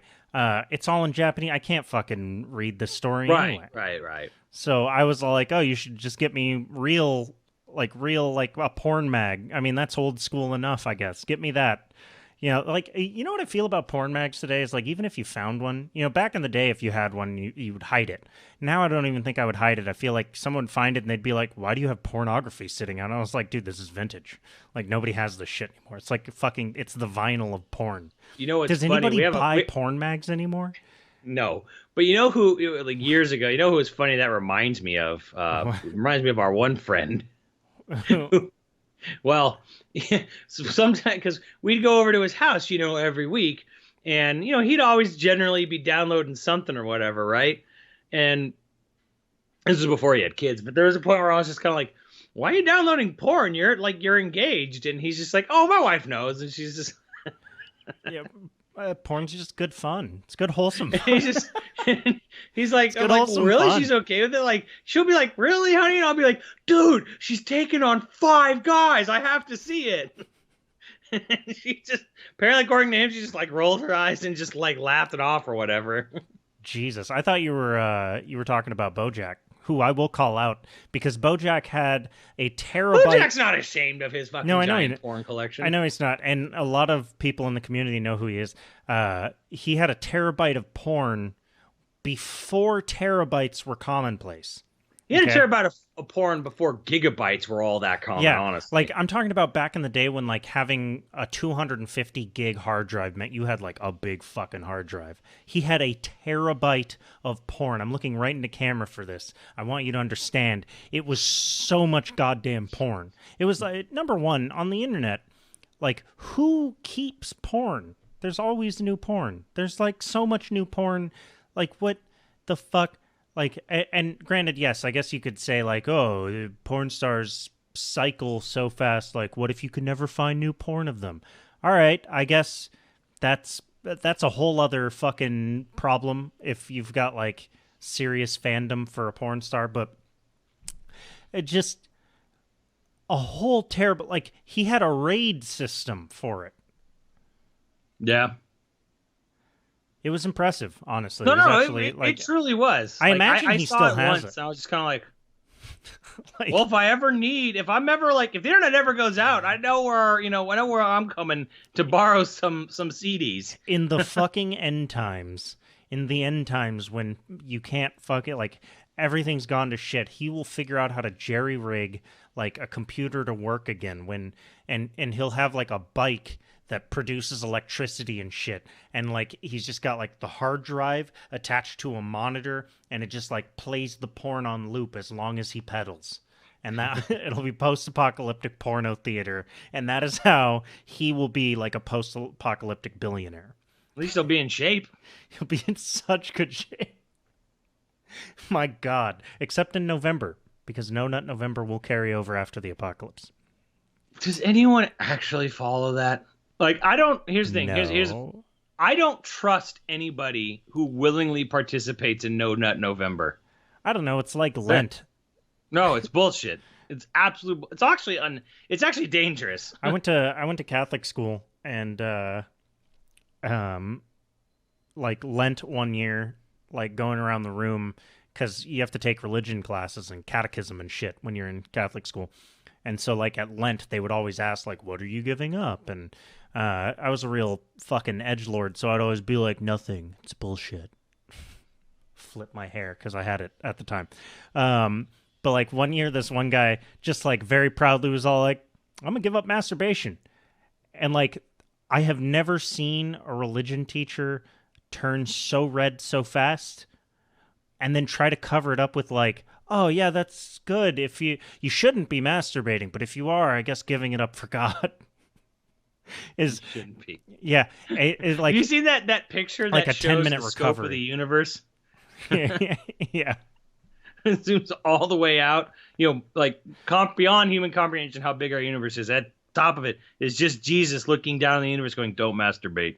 it's all in Japanese. I can't fucking read the story anyway. Right. So I was like, oh, you should just get me real like a porn mag. I mean, that's old school enough, I guess. Get me that. Like, you know what I feel about porn mags today is like, even if you found one, back in the day, if you had one, you would hide it. Now I don't even think I would hide it. I feel like someone would find it and they'd be like, why do you have pornography sitting out? And I was like, dude, this is vintage. Like, nobody has this shit anymore. It's like it's the vinyl of porn. You know what's Does funny? anybody buy porn mags anymore? No, but you know who? Like years ago, you know who was funny? That reminds me of. Reminds me of our one friend. Well, so sometimes because we'd go over to his house, every week, and he'd always generally be downloading something or whatever, right? And this was before he had kids, but there was a point where I was just kind of like, "Why are you downloading porn? You're engaged," and he's just like, "Oh, my wife knows," and she's just. Yeah. Porn's just good fun. It's good wholesome fun. he's like, good I'm like, wholesome really? fun. She's okay with it? Like, she'll be like, really, honey? And I'll be like, dude, she's taking on 5 guys. I have to see it. She just, apparently, according to him, she just like rolled her eyes and just like laughed it off or whatever. Jesus, I thought you were talking about BoJack, who I will call out because BoJack had a terabyte. BoJack's not ashamed of his fucking giant porn collection. I know he's not, and a lot of people in the community know who he is. He had a terabyte of porn before terabytes were commonplace. He had a terabyte of porn before gigabytes were all that common, honestly. Like, I'm talking about back in the day when, like, having a 250 gig hard drive meant you had, like, a big fucking hard drive. He had a terabyte of porn. I'm looking right into camera for this. I want you to understand. It was so much goddamn porn. It was, like, number one, on the internet, like, who keeps porn? There's always new porn. There's, like, so much new porn. Like, what the fuck? Like, and granted, yes, I guess you could say, like, oh, porn stars cycle so fast. Like, what if you could never find new porn of them? All right, I guess that's a whole other fucking problem if you've got, like, serious fandom for a porn star. But it just, a whole terrible, like, he had a raid system for it. Yeah. It was impressive, honestly. No, it truly was. I imagine he saw still it has once, it. I was just kind of like, Like, Well, if I'm ever like, if the internet ever goes out, I know where I'm coming to borrow some CDs. in the fucking end times, in the end times when you can't fuck it, like everything's gone to shit, he will figure out how to jerry rig like a computer to work again and he'll have like a bike that produces electricity and shit, and like he's just got like the hard drive attached to a monitor, and it just like plays the porn on loop as long as he pedals. And that it'll be post-apocalyptic porno theater, and that is how he will be like a post-apocalyptic billionaire. At least he'll be in shape. He'll be in such good shape. My God, except in November, because No Nut November will carry over after the apocalypse. Does anyone actually follow that? Like, I don't. Here's the thing. No. Here's I don't trust anybody who willingly participates in No Nut November. I don't know. It's like Lent. No, it's bullshit. It's absolute. It's actually dangerous. I went to Catholic school, and like Lent one year, like going around the room, because you have to take religion classes and catechism and shit when you're in Catholic school. And so like at Lent, they would always ask like, what are you giving up? And I was a real fucking edgelord, so I'd always be like, nothing. It's bullshit. Flip my hair because I had it at the time. But like one year, this one guy just like very proudly was all like, I'm gonna give up masturbation. And like, I have never seen a religion teacher turn so red so fast and then try to cover it up with like, oh yeah, that's good. If you shouldn't be masturbating, but if you are, I guess giving it up for God is Shouldn't be. Yeah. It's like, you see that picture like that a shows 10-minute the scope recovery. of the universe? Yeah. It zooms all the way out, like beyond human comprehension how big our universe is. At top of it is just Jesus looking down on the universe going, don't masturbate.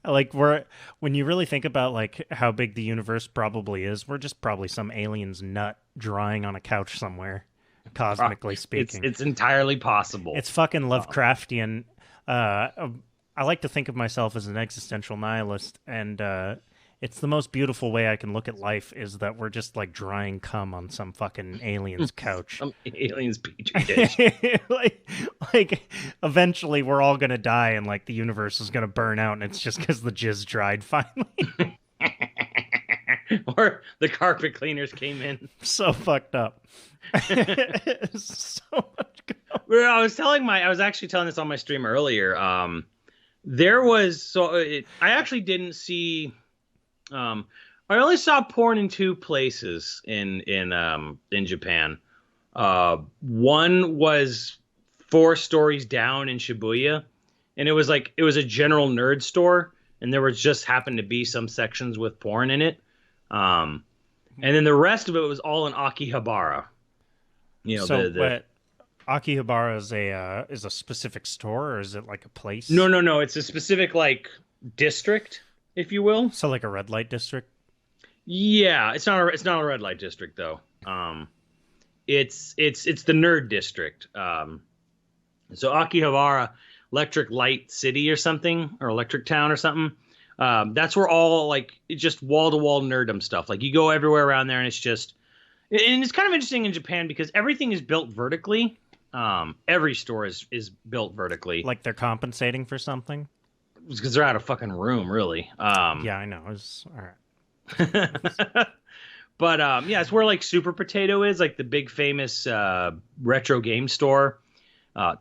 Like when you really think about like how big the universe probably is, we're just probably some alien's nut drying on a couch somewhere, cosmically speaking. It's entirely possible. It's fucking Lovecraftian. I like to think of myself as an existential nihilist, and it's the most beautiful way I can look at life is that we're just like drying cum on some fucking alien's couch. Some alien's petri dish. like eventually we're all gonna die, and like the universe is gonna burn out, and it's just because the jizz dried finally. Or the carpet cleaners came in. So fucked up. So much go. I was actually telling this on my stream earlier. I actually didn't see. I only saw porn in two places in Japan. One was 4 stories down in Shibuya, and it was a general nerd store, and there was just happened to be some sections with porn in it. And then the rest of it was all in Akihabara. But Akihabara is a specific store, or is it like a place? No. It's a specific like district, if you will. So like a red light district. Yeah, it's not a red light district though. It's the nerd district. So Akihabara, Electric Light City or something, or Electric Town or something. That's where all like just wall to wall nerdum stuff. Like you go everywhere around there, and it's kind of interesting in Japan because everything is built vertically. Every store is built vertically. Like they're compensating for something? Because they're out of fucking room, really. Yeah, I know. It's all right. But yeah, it's where like Super Potato is, like the big famous retro game store.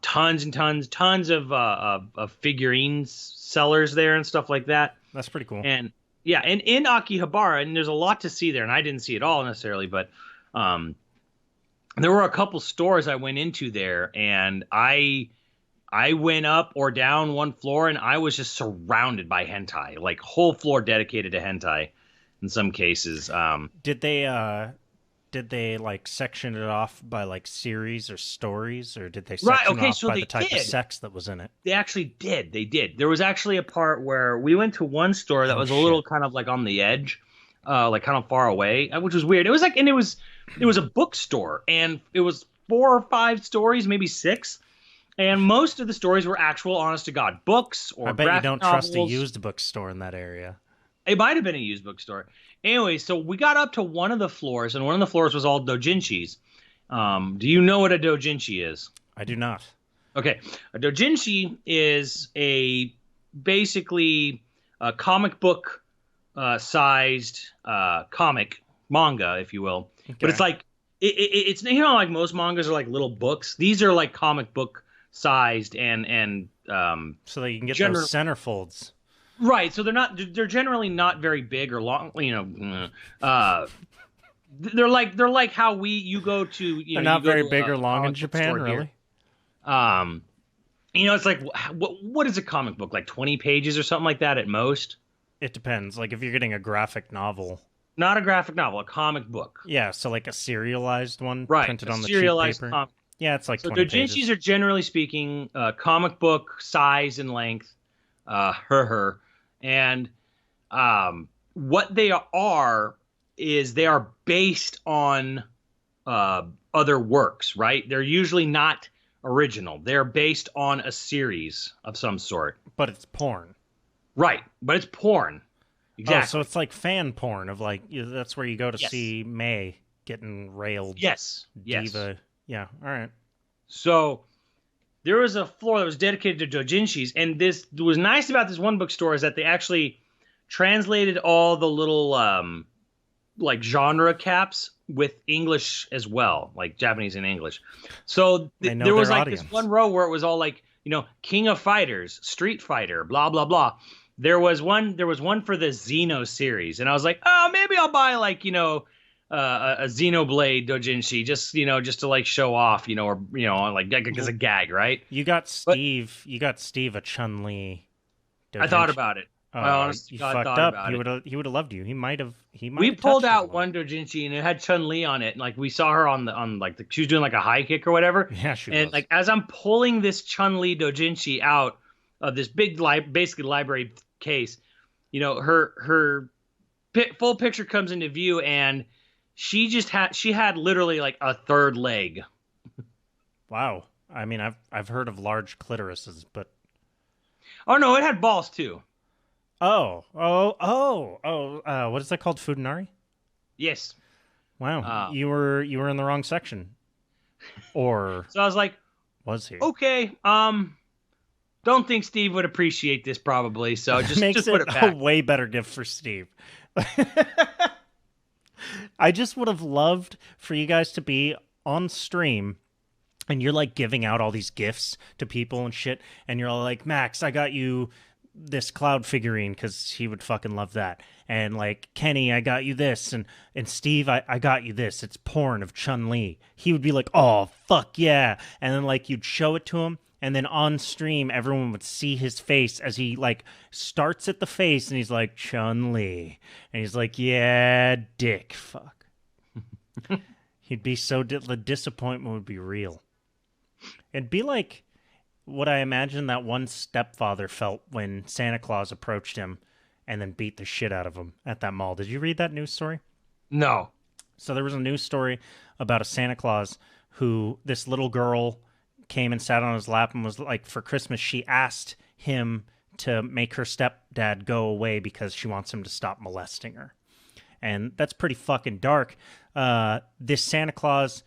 Tons and tons of figurines sellers there and stuff like that. That's pretty cool. And yeah, and in Akihabara, and there's a lot to see there, and I didn't see it all necessarily, but there were a couple stores I went into there, and I went up or down one floor, and I was just surrounded by hentai, like whole floor dedicated to hentai in some cases. Did they like section it off by like series or stories, or did they section off by the type of sex that was in it? They actually did. They did. There was actually a part where we went to one store that was a little kind of like on the edge, like kind of far away, which was weird. It was like, and it was a bookstore, and it was 4 or 5 stories, maybe 6. And most of the stories were actual, honest to God, books or I bet you don't novels. trust a used bookstore in that area. It might have been a used bookstore. Anyway, so we got up to one of the floors, and one of the floors was all doujinshis. Do you know what a doujinshi is? I do not. Okay, a doujinshi is basically a comic book sized comic manga, if you will. Okay. But it's like it's like most mangas are like little books. These are like comic book sized and so that you can get those centerfolds. Right, so they're generally not very big or long, they're like how you go to, They're not very big or long in Japan, really. It's like what is a comic book, like 20 pages or something like that at most? It depends. Like if you're getting a graphic novel. Not a graphic novel, a comic book. Yeah, so like a serialized one printed on the serialized cheap paper. Yeah, it's like 20 pages. Doujinshis are generally speaking comic book size and length. And what they are is they are based on other works, right? They're usually not original. They're based on a series of some sort. But it's porn. Right, but it's porn. Exactly. Oh, so it's like fan porn of like, that's where you go to see May getting railed. Yes. Diva. Yeah, all right. So there was a floor that was dedicated to doujinshis, and this was nice about this one bookstore is that they actually translated all the little like genre caps with English as well, like Japanese and English. So there was like this one row where it was all like, King of Fighters, Street Fighter, blah blah blah. There was one for the Xeno series, and I was like, oh, maybe I'll buy like a Xenoblade doujinshi, just to like show off, or like as a gag, right? You got Steve a Chun-Li doujinshi. I thought about it. I honestly fucked up. He would have loved you. He might have. We pulled out one doujinshi and it had Chun-Li on it, and like we saw her she was doing like a high kick or whatever. Yeah, she and was. Like as I'm pulling this Chun-Li doujinshi out of this big basically library case, her full picture comes into view, and she had literally like a third leg. Wow. I mean, I've heard of large clitorises, but oh no, it had balls too. What is that called? Fudanari? Yes. Wow. You were in the wrong section. Or so I was like, was he? Okay. Don't think Steve would appreciate this probably, so just put it back. A way better gift for Steve. I just would have loved for you guys to be on stream and you're like giving out all these gifts to people and shit, and you're all like, Max, I got you this Cloud figurine because he would fucking love that. And like, Kenny, I got you this, and Steve, I got you this. It's porn of Chun-Li. He would be like, oh, fuck yeah. And then like you'd show it to him, and then on stream, everyone would see his face as he like starts at the face, and he's like, Chun-Li. And he's like, yeah, dick, fuck. He'd be so, the disappointment would be real. It'd be like what I imagine that one stepfather felt when Santa Claus approached him and then beat the shit out of him at that mall. Did you read that news story? No. So there was a news story about a Santa Claus who, this little girl came and sat on his lap and was like, for Christmas, she asked him to make her stepdad go away because she wants him to stop molesting her. And that's pretty fucking dark. This Santa Claus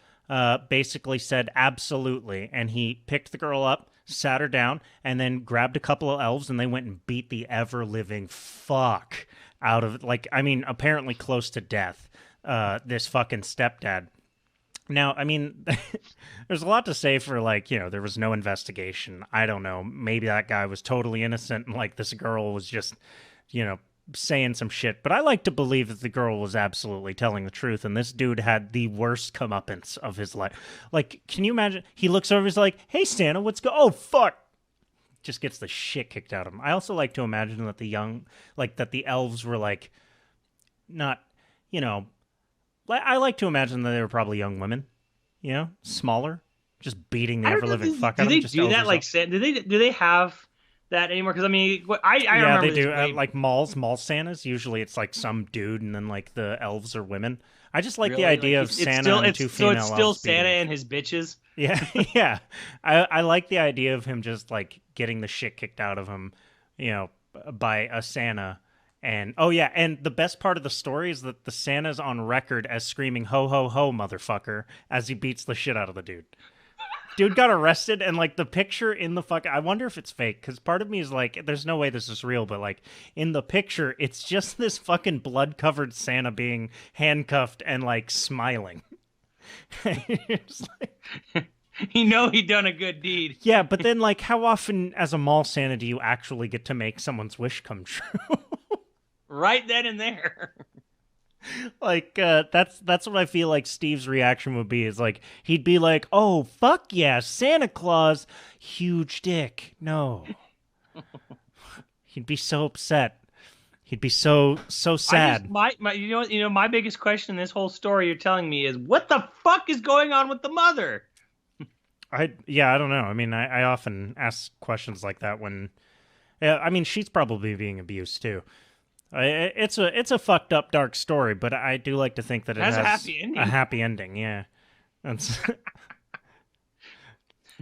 basically said absolutely, and he picked the girl up, sat her down, and then grabbed a couple of elves, and they went and beat the ever-living fuck out of, like, I mean, apparently close to death, this fucking stepdad. Now, I mean, there's a lot to say for, like, there was no investigation. I don't know. Maybe that guy was totally innocent, and, like, this girl was just, saying some shit. But I like to believe that the girl was absolutely telling the truth, and this dude had the worst comeuppance of his life. Like, can you imagine? He looks over, he's like, hey, Santa, oh, fuck! Just gets the shit kicked out of him. I also like to imagine that that the elves were, like, not, I like to imagine that they were probably young women, smaller, just beating the ever-living fuck out of them. Do they do that, like, do they have that anymore? Because I mean, I remember they do. Like mall Santas. Usually, it's like some dude, and then like the elves are women. I just like the idea of Santa and two female elves. So it's still Santa and his bitches. Yeah, yeah. I like the idea of him just like getting the shit kicked out of him, by a Santa, And oh yeah, and the best part of the story is that the Santa's on record as screaming "Ho ho ho, motherfucker!" as he beats the shit out of the dude. Dude got arrested, and like the picture in the I wonder if it's fake, because part of me is like, there's no way this is real, but like in the picture, it's just this fucking blood-covered Santa being handcuffed and like smiling. It's like, He done a good deed. yeah, but then like, how often as a mall Santa do you actually get to make someone's wish come true? Right then and there. Like that's what I feel like Steve's reaction would be, is like he'd be like, "Oh fuck yeah, Santa Claus, huge dick." No. He'd be so upset. He'd be so sad. My biggest question in this whole story you're telling me is, what the fuck is going on with the mother? I don't know. I mean, I often ask questions like that when I mean, she's probably being abused too. It's a fucked up dark story, but I do like to think that it has a happy ending. A happy ending, yeah. And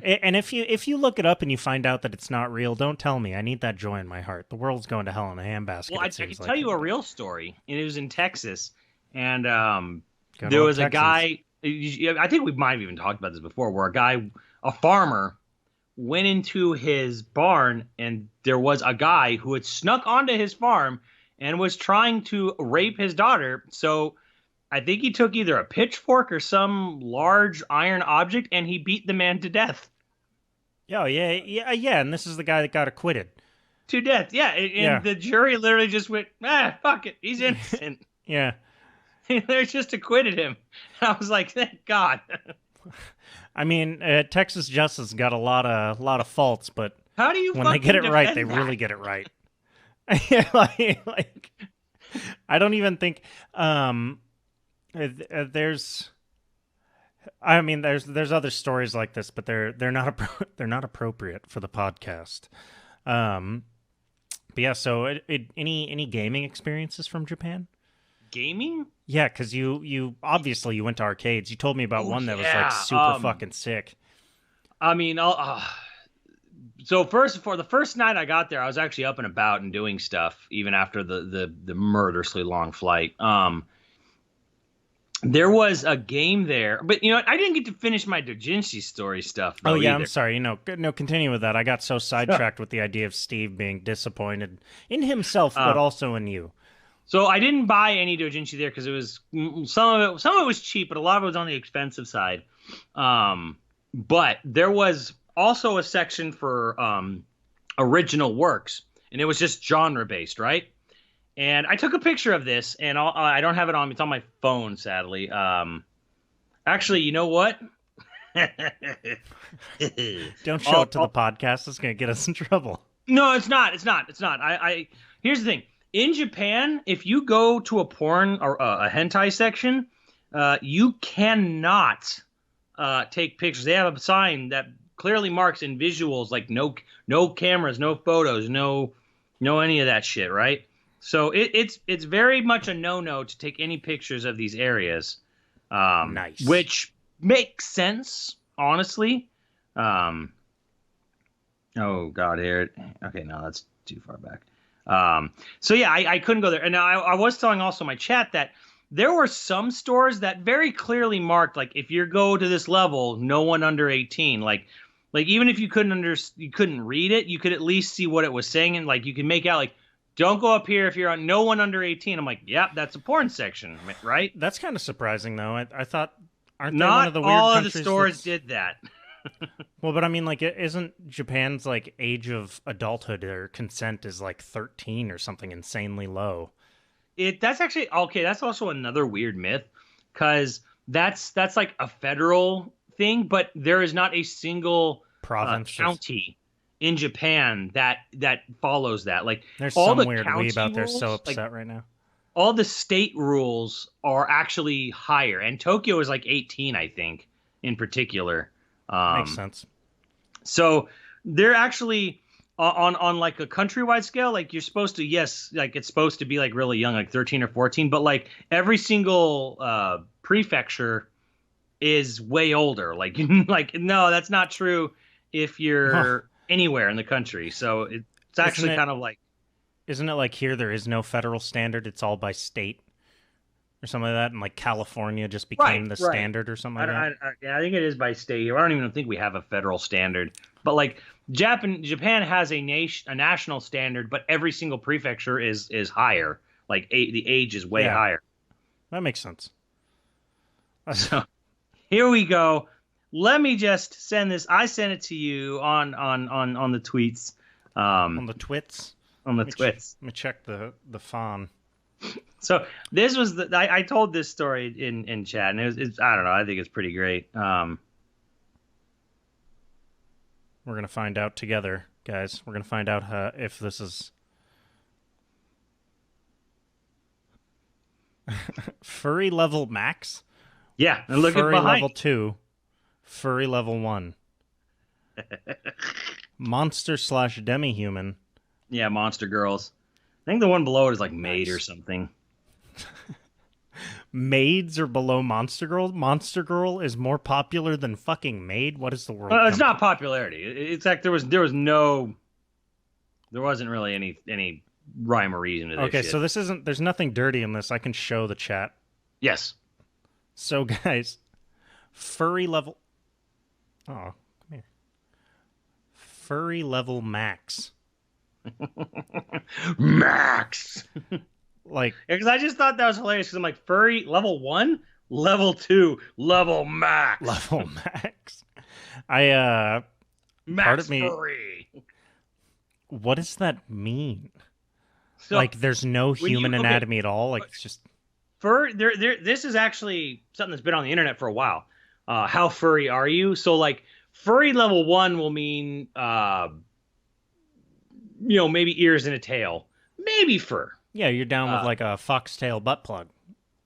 if you look it up and you find out that it's not real, don't tell me. I need that joy in my heart. The world's going to hell in a handbasket. Well, I can tell you a real story, and it was in Texas, and there was a guy. I think we might have even talked about this before, where a farmer, went into his barn, and there was a guy who had snuck onto his farm and was trying to rape his daughter. So I think he took either a pitchfork or some large iron object, and he beat the man to death. Oh, yeah. And this is the guy that got acquitted. To death, yeah. And the jury literally just went, fuck it, he's innocent. Yeah. They just acquitted him. And I was like, thank God. I mean, Texas justice got a lot of faults, but how do you when they get it right, they that? really get it right. like, I don't even think there's other stories like this, but they're not appropriate for the podcast. But yeah, so any gaming experiences from Japan? Gaming? Yeah, because you obviously you went to arcades. You told me about one that was like super fucking sick. I mean, so for the first night I got there, I was actually up and about and doing stuff, even after the murderously long flight. There was a game there, but I didn't get to finish my doujinshi story stuff. Oh yeah, either. I'm sorry. Continue with that. I got so sidetracked with the idea of Steve being disappointed in himself, but also in you. So I didn't buy any doujinshi there because it was some of it was cheap, but a lot of it was on the expensive side. But there was also a section for original works, and it was just genre based, right? And I took a picture of this, and I don't have it on me. It's on my phone, sadly. Actually, you know what? Don't show it to the podcast. It's going to get us in trouble. No, it's not. It's not. Here's the thing. In Japan, if you go to a porn or a hentai section, you cannot take pictures. They have a sign that clearly marks in visuals like no cameras, no photos, no any of that shit, right? So it's very much a no to take any pictures of these areas. Nice. Which makes sense, honestly. Oh God, here. Okay, no, that's too far back. So yeah, I couldn't go there. And I was telling also my chat that there were some stores that very clearly marked, like, if you go to this level, no one under 18. Like even if you couldn't read it, you could at least see what it was saying, and like you can make out like, don't go up here if you're on no one under 18. I'm like, yep, that's a porn section, right? That's kind of surprising though. I thought aren't not they one of the weird all of countries the stores did that. Well, but I mean, like, isn't Japan's like age of adulthood or consent is like 13 or something insanely low? That's actually okay. That's also another weird myth, because that's like a federal thing, but there is not a single province county in Japan that follows that. Like, there's all some the weird county weeb out there rules, so upset like, right now. All the state rules are actually higher, and Tokyo is like 18, I think, in particular. Makes sense. So they're actually on like a countrywide scale, like you're supposed to, yes, like it's supposed to be like really young, like 13 or 14, but like every single prefecture is way older. Like no, that's not true if you're anywhere in the country. So it's actually kind of like Isn't it like here there is no federal standard? It's all by state or something like that, and like California just became the right. standard or something like that. Yeah, I think it is by state here. I don't even think we have a federal standard. But like Japan has a national standard, but every single prefecture is higher. Like the age is way higher. That makes sense. So here we go. Let me just send this. I sent it to you on the tweets. On the twits. On the twits. Let me check the fawn. So this was I told this story in chat, and it's I don't know. I think it's pretty great. We're gonna find out together, guys. We're gonna find out if this is furry level max. Yeah, and look furry at behind. level 2, furry level 1, monster / demi-human. Yeah, monster girls. I think the one below it is like maid Nice. or something. Maids are below monster girl. Monster girl is more popular than fucking maid. What is the world? It's not popularity. It's like there wasn't really any rhyme or reason to this. Okay, shit. so this isn't. There's nothing dirty in this. I can show the chat. Yes. So guys, furry level. Oh, come here. Furry level max. Max. Like, Because I just thought that was hilarious. Because I'm like, furry level 1, level 2, level max. level max. Part Max of me. furry. What does that mean? So, Like, there's no when you- human okay, anatomy at all. Like, it's just. This is actually something that's been on the internet for a while. How furry are you? So like furry level 1 will mean maybe ears and a tail, maybe fur. Yeah, you're down with like a foxtail butt plug.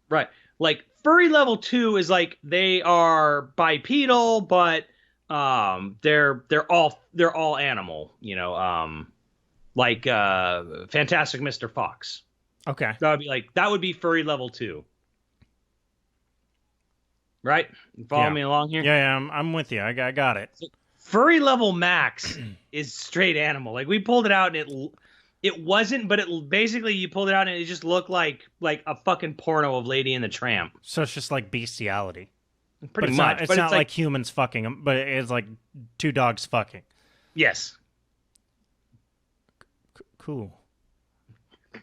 Right. Like furry level 2 is like they are bipedal, but they're all animal. Like Fantastic Mr. Fox. Okay. That would be furry level 2. Right? You follow me along here? Yeah, I'm with you. I got it. Furry level max is straight animal. Like we pulled it out and it wasn't, but it basically you pulled it out and it just looked like a fucking porno of Lady and the Tramp. So it's just like bestiality. Pretty But much. It's not like humans fucking, but it's like two dogs fucking. Yes. Cool.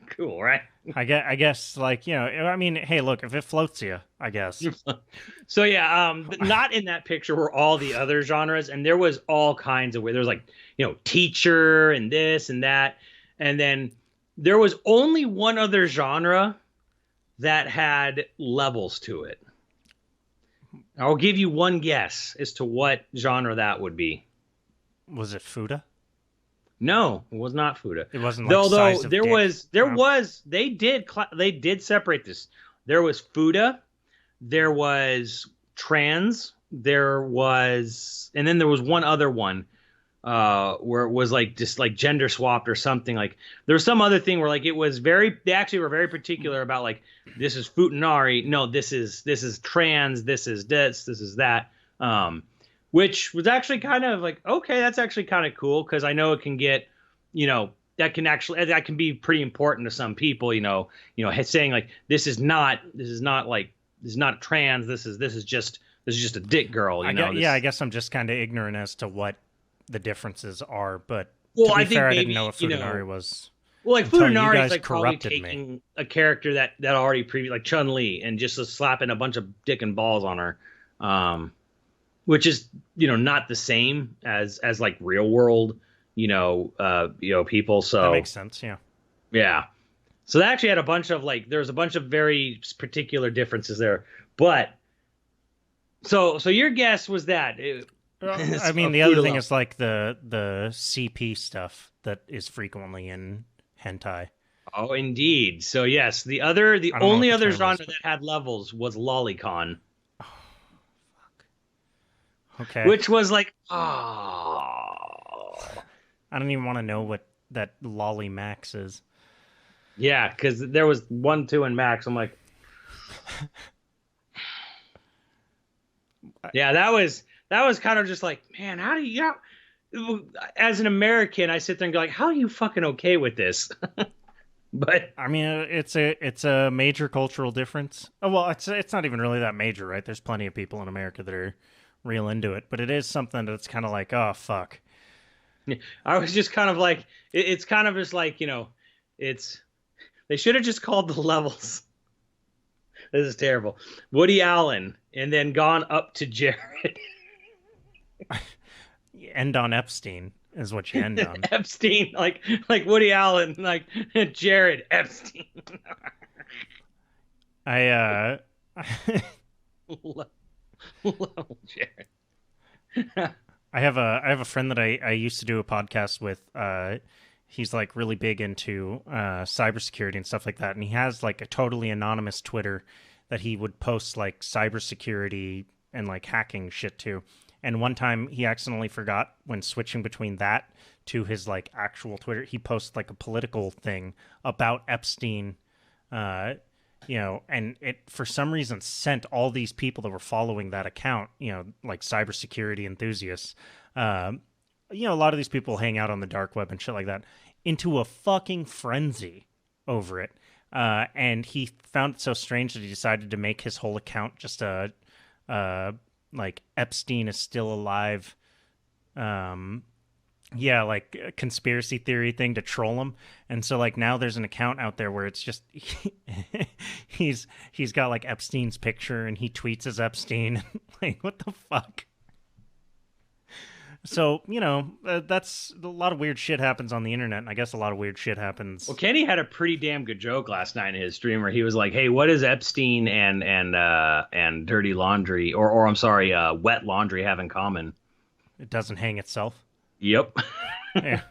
Cool, right? I guess, like, I mean, hey, look, if it floats you, I guess. So yeah, not in that picture were all the other genres, and there was all kinds of there was like, teacher and this and that, and then there was only one other genre that had levels to it. I'll give you one guess as to what genre that would be. Was it Fuda? No, it was not Fuda. It wasn't like size of dick. They did separate this. There was Fuda, there was trans, and then there was one other one where it was like just like gender swapped or something. Like there was some other thing where like they actually were very particular about like this is Futanari, no, this is trans, this is that. Which was actually kind of like, okay, that's actually kind of cool because I know it can get, that can be pretty important to some people, saying like this is not trans, this is just a dick girl, I guess I'm just kind of ignorant as to what the differences are, but well, to be I think fair, maybe, I didn't know what Futanari was. Well, like until you Futanari guys is like probably corrupted me. taking a character that already like Chun-Li and just slapping a bunch of dick and balls on her. Which is, not the same as like real world, people. So That makes sense. Yeah. Yeah. So they actually had there's a bunch of very particular differences there. But so your guess was that. I mean, the other thing is like the CP stuff that is frequently in hentai. Oh, indeed. So yes, the don't know only what the other term genre is, that had levels was lolicon. Okay. Which was like, I don't even want to know what that lolly max is. Yeah, because there was 1, 2, and max. I'm like, yeah, that was kind of just like, man, how do you? As an American, I sit there and go like, how are you fucking okay with this? But I mean, it's a major cultural difference. Oh, well, it's not even really that major, right? There's plenty of people in America that are real into it, but it is something that's kind of like, oh fuck. I was just kind of like, it's kind of just like, it's they should have just called the levels. This is terrible. Woody Allen, and then gone up to Jared. End on Epstein is what you end on. Epstein, like Woody Allen, like Jared Epstein. I Little Jared. I have a friend that I used to do a podcast with. He's like really big into cybersecurity and stuff like that, and he has like a totally anonymous Twitter that he would post like cybersecurity and like hacking shit to. And one time he accidentally forgot, when switching between that to his like actual Twitter, he posted like a political thing about Epstein, and it for some reason sent all these people that were following that account, like cybersecurity enthusiasts, a lot of these people hang out on the dark web and shit like that, into a fucking frenzy over it. And he found it so strange that he decided to make his whole account just a like Epstein is still alive, like a conspiracy theory thing to troll him. And so like now there's an account out there where it's just he's got like Epstein's picture and he tweets as Epstein. Like, what the fuck? So, that's a lot of weird shit happens on the internet, and I guess a lot of weird shit happens. Well, Kenny had a pretty damn good joke last night in his stream where he was like, "Hey, what does Epstein and dirty laundry, or I'm sorry, wet laundry have in common?" It doesn't hang itself. Yep. Yeah.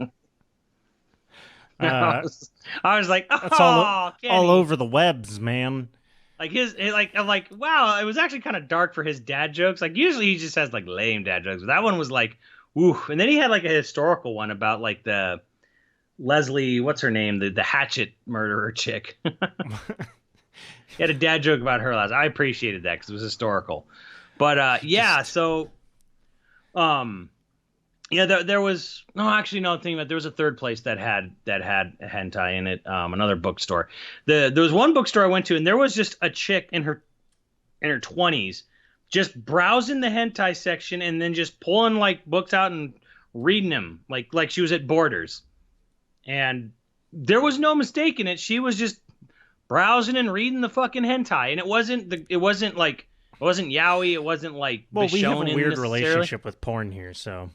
I was like, "Oh, that's all Kenny." over the webs, man. Like I'm like, wow, it was actually kind of dark for his dad jokes. Like usually he just has like lame dad jokes, but that one was like, woo. And then he had like a historical one about like the Leslie, what's her name, the hatchet murderer chick. He had a dad joke about her last. I appreciated that because it was historical. But so there was thinking about, there was a third place that had hentai in it. Another bookstore. There was one bookstore I went to, and there was just a chick in her 20s, just browsing the hentai section and then just pulling like books out and reading them like she was at Borders, and there was no mistaking it. She was just browsing and reading the fucking hentai, and it wasn't yaoi. It wasn't like, well, we have a weird necessarily. Relationship with porn here, so.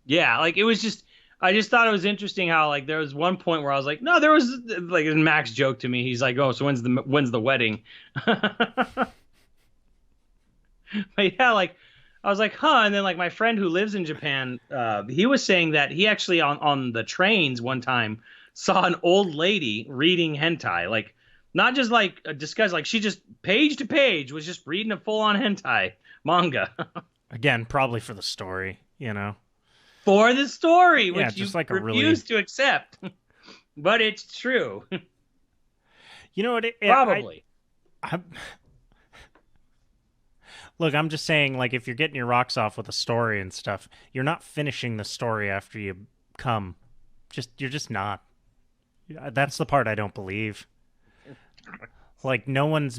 Yeah, like it was just, I just thought it was interesting how like there was one point where I was like, no, there was like, and Max joked to me. He's like, oh, so when's the wedding? But yeah, like I was like, huh. And then like my friend who lives in Japan, he was saying that he actually on the trains one time saw an old lady reading hentai, like not just like a discuss, like she just page to page was just reading a full on hentai manga. Again, probably for the story, For the story, which just you like a refuse to accept. But it's true. You know what? Probably. Look, I'm just saying, like, if you're getting your rocks off with a story and stuff, you're not finishing the story after you come. You're just not. That's the part I don't believe. Like, no one's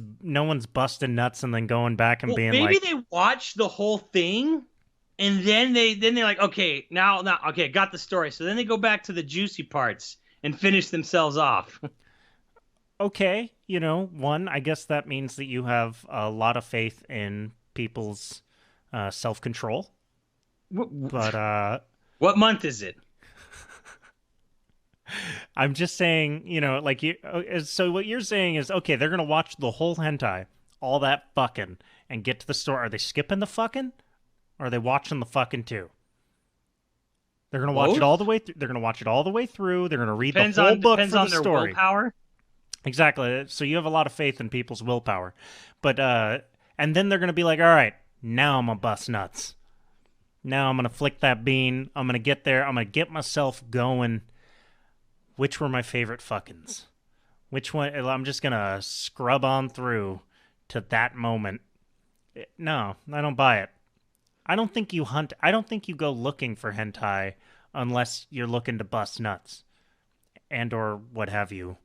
busting nuts and then going back and being maybe like, they watch the whole thing. And then they're like, okay, now, okay, got the story. So then they go back to the juicy parts and finish themselves off. Okay, one, I guess that means that you have a lot of faith in people's self-control. But what month is it? I'm just saying, like so what you're saying is, okay, they're gonna watch the whole hentai, all that fucking, and get to the story. Are they skipping the fucking? Or are they watching the fucking too? They're gonna watch it all the way through. They're gonna watch it all the way through. They're gonna read the whole book for the story. Willpower. Exactly. So you have a lot of faith in people's willpower, but and then they're gonna be like, all right, now I'm gonna bust nuts. Now I'm gonna flick that bean. I'm gonna get there. I'm gonna get myself going. Which were my favorite fuckings? Which one? I'm just gonna scrub on through to that moment. No, I don't buy it. I don't think you hunt. I don't think you go looking for hentai unless you're looking to bust nuts, and or what have you.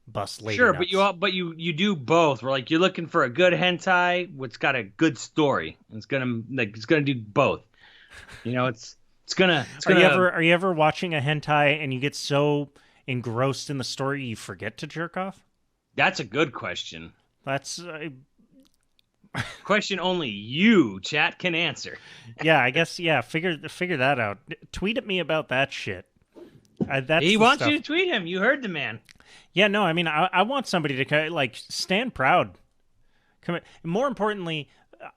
bust lady Sure, nuts. but you do both. We're like, you're looking for a good hentai, what's got a good story. It's gonna do both. You know, it's gonna Are you ever watching a hentai and you get so engrossed in the story you forget to jerk off? That's a good question. That's Question only you, chat, can answer. yeah, I guess yeah. Figure that out. Tweet at me about that shit. That's He the wants stuff. you to tweet him. You heard the man. Yeah, no, I mean, I want somebody to like stand proud. More importantly,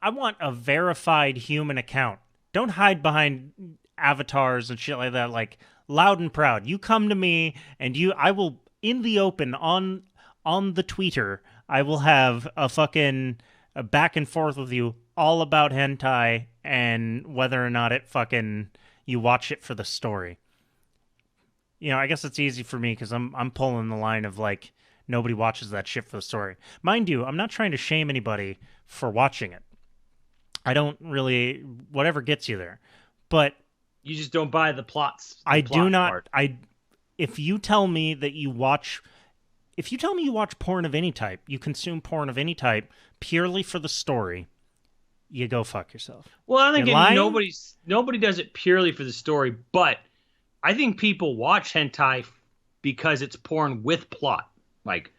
I want a verified human account. Don't hide behind avatars and shit like that. Like loud and proud. You come to me, and I will in the open on the Twitter. I will have a fucking back and forth with you all about hentai and whether or not it fucking you watch it for the story. You know, I guess it's easy for me because I'm pulling the line of like nobody watches that shit for the story. Mind you, I'm not trying to shame anybody for watching it. I don't really whatever gets you there, but You just don't buy the plots. I do not. If you tell me you watch porn of any type, you consume porn of any type purely for the story, you go fuck yourself. Well, I think You're lying? nobody does it purely for the story, but I think people watch hentai because it's porn with plot. Like,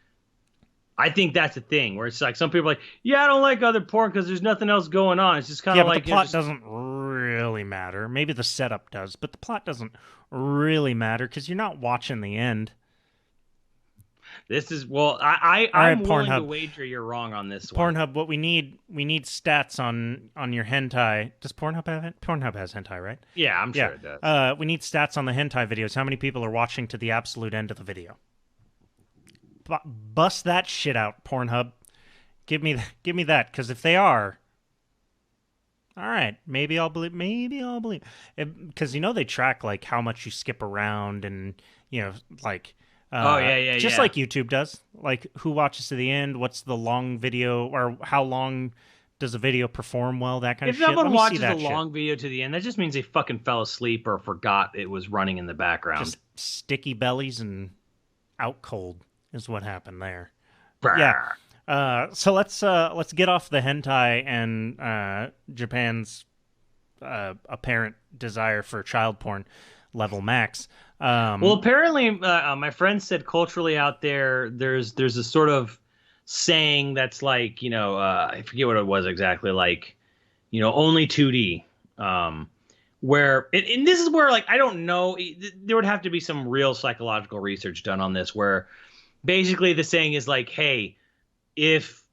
I think that's a thing where it's like some people are like, yeah, I don't like other porn because there's nothing else going on. It's just kind of like the plot doesn't really matter. Maybe the setup does, but the plot doesn't really matter because you're not watching the end. This is I'm right, willing to Pornhub. wager you're wrong on this one. Pornhub, what we need stats on your hentai. Does Pornhub have it? Pornhub has hentai, right? Yeah, I'm sure it does. We need stats on the hentai videos. How many people are watching to the absolute end of the video? Bust that shit out, Pornhub. Give me that, because if they are, all right, maybe I'll believe. Because they track like how much you skip around and like. Just like YouTube does. Like who watches to the end, what's the long video, or how long does a video perform well, that kind of shit. If someone watches a long video to the end, that just means they fucking fell asleep or forgot it was running in the background. Just sticky bellies and out cold is what happened there. Brr. Yeah. So let's get off the hentai and Japan's apparent desire for child porn level max. Well, apparently, my friend said culturally out there's a sort of saying that's like, I forget what it was exactly, like, only 2D. Where, and this is where, like, I don't know, there would have to be some real psychological research done on this, where basically the saying is like, hey, if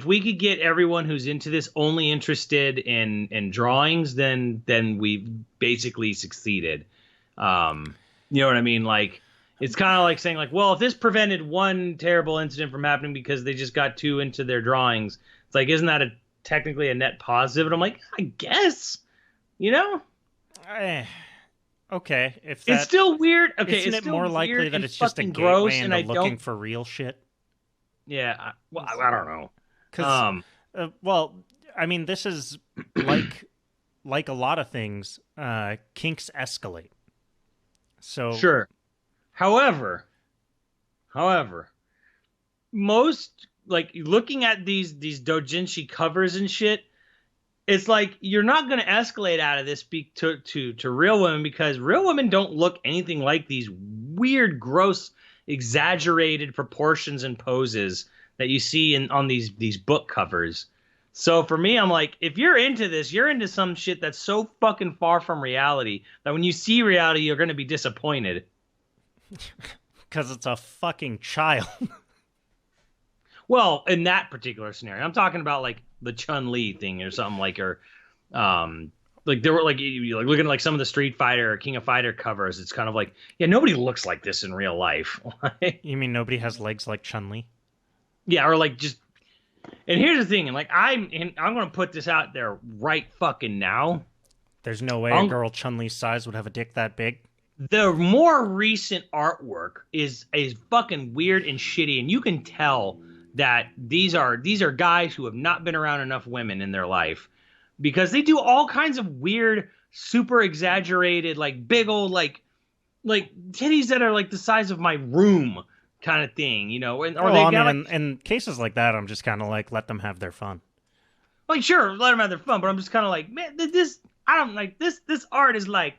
we could get everyone who's into this only interested in drawings, then we've basically succeeded. You know what I mean? Like, it's kind of like saying, like, well, if this prevented one terrible incident from happening because they just got too into their drawings, it's like, isn't that technically a net positive? And I'm like, I guess, Okay, if it's still weird. Okay, isn't it's it more likely that it's just a gross gateway into looking for real shit? Yeah, I don't know. Well, I mean, this is like a lot of things. Kinks escalate. So sure. However, most, like, looking at these doujinshi covers and shit, it's like you're not going to escalate out of this to real women, because real women don't look anything like these weird, gross, exaggerated proportions and poses that you see on these book covers. So for me, I'm like, if you're into this, you're into some shit that's so fucking far from reality that when you see reality, you're going to be disappointed. Because it's a fucking child. Well, in that particular scenario, I'm talking about like the Chun-Li thing or something, like, or like there were like looking at like some of the Street Fighter or King of Fighter covers. It's kind of like, yeah, nobody looks like this in real life. You mean nobody has legs like Chun-Li? Yeah, or like just. And here's the thing, and like I'm going to put this out there right fucking now. There's no way a girl Chun-Li's size would have a dick that big. The more recent artwork is fucking weird and shitty, and you can tell that these are guys who have not been around enough women in their life, because they do all kinds of weird, super exaggerated, like big old like titties that are like the size of my room kind of thing, you know, or Well, they I got mean, in cases like that, I'm just kind of like, let them have their fun. like sure, let them have their fun, but I'm just kind of like, man, this I don't like this. This art is like,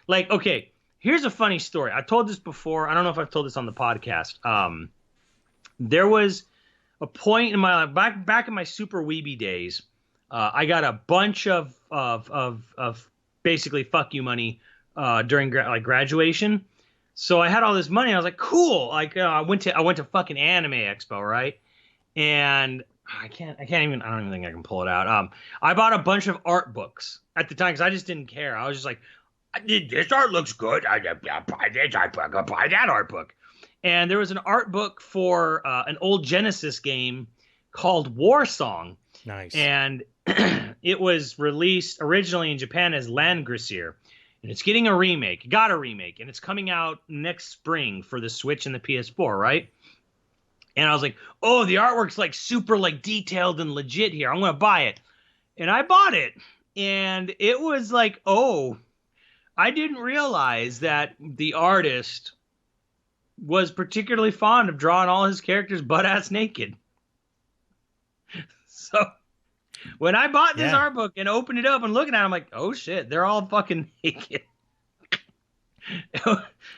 like okay. Here's a funny story. I told this before. I don't know if I've told this on the podcast. There was a point in my life back in my super weeby days. I got a bunch of basically fuck you money during graduation. So I had all this money. I was like, cool. Like I went to fucking Anime Expo, right? And I don't even think I can pull it out. I bought a bunch of art books at the time because I just didn't care. I was just like, this art looks good. I buy this art book. I'll buy that art book. And there was an art book for an old Genesis game called War Song. Nice. And it was released originally in Japan as Landgracier. And it's getting a remake. It got a remake. And it's coming out next spring for the Switch and the PS4, right? And I was like, oh, the artwork's like super like detailed and legit here. I'm going to buy it. And I bought it. And it was like, oh, I didn't realize that the artist was particularly fond of drawing all his characters butt-ass naked. So when I bought this art book and opened it up and looking at it, I'm like, oh shit, they're all fucking naked.